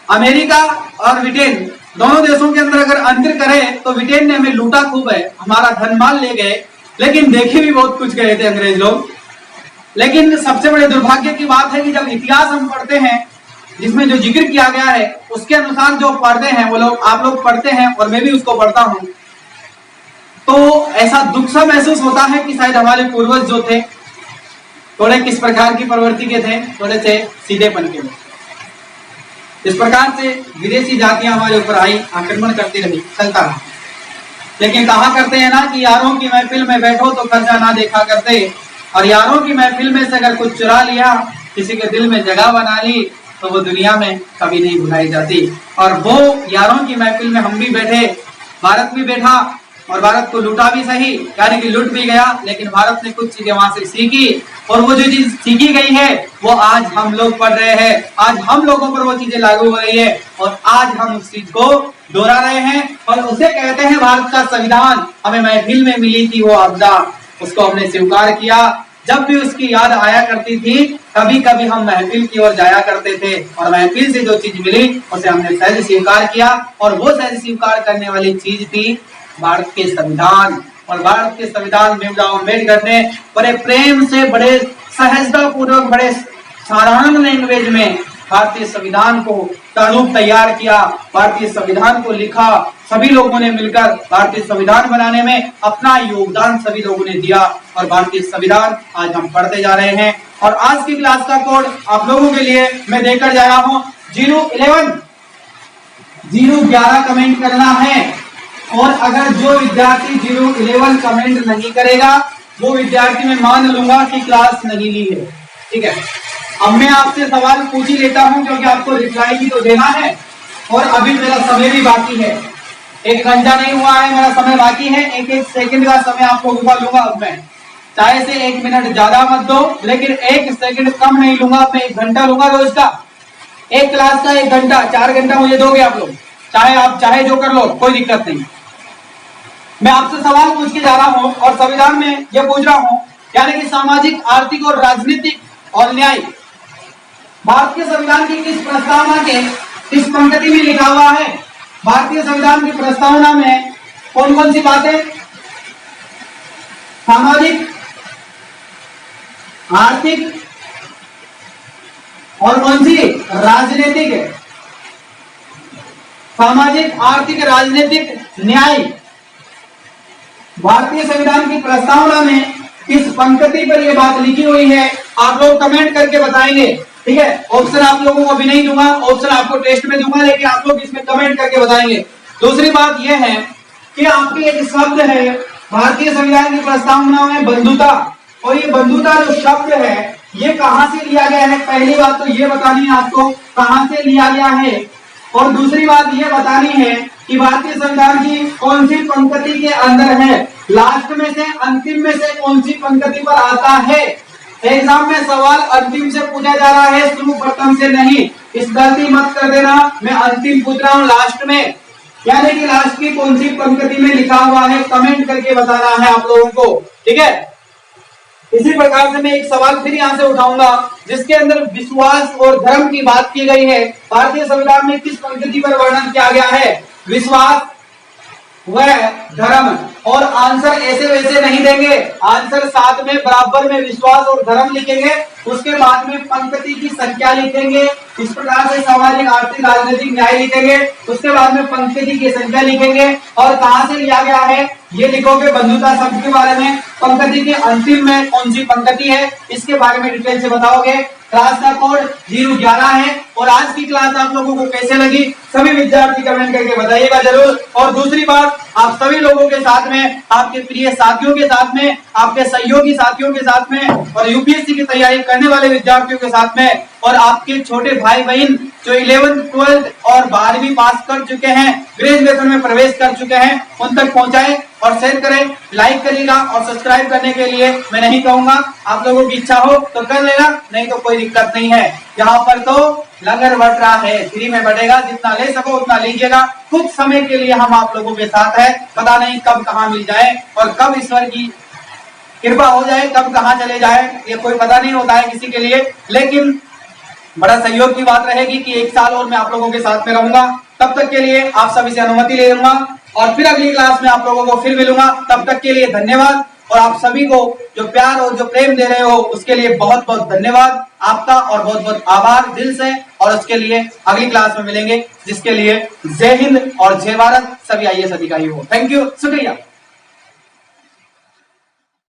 अमेरिका और ब्रिटेन दोनों देशों के अंदर अगर अंतर करें तो ब्रिटेन ने हमें लूटा खूब है, हमारा धन माल ले गए, लेकिन देखे भी बहुत कुछ गए थे अंग्रेज लोग। लेकिन सबसे बड़े दुर्भाग्य की बात है कि जब इतिहास हम पढ़ते हैं, जिसमें जो जिक्र किया गया है उसके अनुसार जो पढ़ते हैं वो लोग, आप लोग पढ़ते हैं और मैं भी उसको पढ़ता हूं, तो ऐसा दुख सा महसूस होता है कि शायद हमारे पूर्वज जो थे थोड़े किस प्रकार की प्रवृत्ति के थे, थोड़े से सीधेपन के थे। इस प्रकार से विदेशी जातियां हमारे ऊपर आई, आक्रमण करती रही, चलता रहा। लेकिन कहा करते हैं ना कि यारों की महफिल में बैठो तो खर्चा ना देखा करते, और यारों की महफिल में से अगर कुछ चुरा लिया, किसी के दिल में जगह बना ली, तो वो दुनिया में कभी नहीं भुलाई जाती। और वो यारों की महफिल में हम भी बैठे, भारत भी बैठा, और भारत को लूटा भी सही, यानी कि लूट भी गया, लेकिन भारत ने कुछ चीजें वहां से सीखी, और वो जो चीज सीखी गई है वो आज हम लोग पढ़ रहे हैं, आज हम लोगों पर वो चीजें लागू हो रही है, और आज हम उस चीज को दोहरा रहे हैं, और उसे कहते हैं भारत का संविधान। हमें महफिल में मिली थी वो आपदा, उसको हमने स्वीकार किया। जब भी उसकी याद आया करती थी, कभी कभी हम महफिल की ओर जाया करते थे, और महफिल से जो चीज मिली उसे हमने सहज स्वीकार किया, और वो सहज स्वीकार करने वाली चीज थी भारत के संविधान। और भारत के संविधान भीमराव अम्बेडकर ने बड़े प्रेम से, बड़े सहजता पूर्वक, बड़े साधारण लैंग्वेज में भारतीय संविधान को प्रारूप तैयार किया, भारतीय संविधान को लिखा। सभी लोगों ने मिलकर भारतीय संविधान बनाने में अपना योगदान सभी लोगों ने दिया, और भारतीय संविधान आज हम पढ़ते जा रहे हैं। और आज की क्लास का कोड आप लोगों के लिए मैं देकर जा रहा हूं 011 कमेंट करना है, और अगर जो विद्यार्थी 011 कमेंट नहीं करेगा वो विद्यार्थी मैं मान लूंगा कि क्लास नहीं ली है। ठीक है, अब मैं आपसे सवाल पूछ ही लेता हूं, क्योंकि आपको रिप्लाई भी तो देना है, और अभी मेरा समय भी बाकी है, 1 घंटा नहीं हुआ है, मेरा समय बाकी है। 1-1 सेकंड का समय आप लोगों का लूंगा अब मैं, चाहे से 1 मिनट ज्यादा मत दो, लेकिन 1 सेकंड कम नहीं लूंगा मैं। 1 घंटा लूंगा रोज का, एक क्लास का 1 घंटा, 4 घंटा मुझे दोगे आप लोग, चाहे जो कर लो, कोई दिक्कत नहीं। मैं आपसे सवाल पूछ के जा रहा हूं, और संविधान में ये पूछ रहा हूं, यानी कि सामाजिक, आर्थिक और राजनीतिक और न्याय, भारत के संविधान की किस प्रस्तावना के किस पंक्ति में लिखा हुआ है? भारतीय संविधान की प्रस्तावना में कौन कौन सी बातें? सामाजिक, आर्थिक और कौन सी? राजनीतिक। सामाजिक, आर्थिक, राजनीतिक, न्याय। भारतीय संविधान की प्रस्तावना में किस पंक्ति पर यह बात लिखी हुई है? आप लोग कमेंट करके बताएंगे, ठीक है। ऑप्शन आप लोगों को अभी नहीं दूंगा, ऑप्शन आपको टेस्ट में दूंगा, लेकिन आप लोग इसमें कमेंट करके बताएंगे। दूसरी बात यह है कि आपकी एक शब्द है भारतीय संविधान की प्रस्तावना में, बंधुता। और ये बंधुता जो शब्द है ये कहां से लिया गया है? पहली बात तो ये बतानी है आपको कहां से लिया गया है, और दूसरी बात ये बतानी है कि भारतीय संविधान की कौन सी पंक्ति के अंदर है, लास्ट में से अंतिम में से कौन सी पंक्ति पर आता है। एग्जाम में सवाल अंतिम से पूछा जा रहा है, शुरू प्रथम से नहीं। इस गलती मत कर देना, मैं अंतिम पूछ रहा हूँ लास्ट में, यानी कि लास्ट की कौन सी पंक्ति में लिखा हुआ है कमेंट करके बताना है आप लोगों को, ठीक है। इसी प्रकार से मैं एक सवाल फिर यहां से उठाऊंगा जिसके अंदर विश्वास और धर्म की बात की गई है। भारतीय संविधान में किस पंक्ति पर वर्णन किया गया है? विश्वास व धर्म। और आंसर ऐसे वैसे नहीं देंगे, आंसर साथ में बराबर में विश्वास और धर्म लिखेंगे, उसके बाद में पंक्ति की संख्या लिखेंगे, इस प्रकार से सामाजिक, आर्थिक, राजनीतिक, न्याय लिखेंगे, उसके बाद में पंक्ति की संख्या लिखेंगे और कहां से लिया गया है ये लिखोगे। बंधुता शब्द के बारे में, पंक्ति के अंतिम में कौन सी पंक्ति है इसके बारे में डिटेल से बताओगे। क्लास का कोड 011 है। और आज की क्लास आप लोगों को कैसे लगी सभी विद्यार्थी कमेंट करके बताइएगा जरूर। और दूसरी बात, आप सभी लोगों के साथ में, आपके प्रिय साथियों के साथ में, आपके सहयोगी साथियों के साथ में, और यूपीएससी की तैयारी करने वाले विद्यार्थियों के साथ में, और आपके छोटे भाई बहन जो 11th 12th और 12वीं पास कर चुके हैं, ग्रेजुएशन में प्रवेश कर चुके हैं, उन तक पहुंचाएं और शेयर करें, लाइक करिएगा। और सब्सक्राइब करने के लिए मैं नहीं कहूंगा, आप लोगों की इच्छा हो तो कर लेना, नहीं तो कोई दिक्कत नहीं है। यहाँ पर तो लंगर बट रहा है, फ्री में बटेगा, जितना ले सको उतना लीजिएगा। कुछ समय के लिए हम आप लोगों के साथ है, पता नहीं कब कहाँ मिल जाए और कब ईश्वर की कृपा हो जाए, कब कहाँ चले जाए, ये कोई पता नहीं होता है किसी के लिए। लेकिन बड़ा सहयोग की बात रहेगी कि 1 साल और मैं आप लोगों के साथ में रहूंगा। तब तक के लिए आप सभी से अनुमति ले लूंगा और फिर अगली क्लास में आप लोगों को फिर मिलूंगा। तब तक के लिए धन्यवाद। और आप सभी को जो प्यार और जो प्रेम दे रहे हो उसके लिए बहुत बहुत धन्यवाद आपका, और बहुत बहुत आभार दिल से। और उसके लिए अगली क्लास में मिलेंगे, जिसके लिए जय हिंद और जय भारत। सभी IAS अधिकारी हो। थैंक यू, शुक्रिया।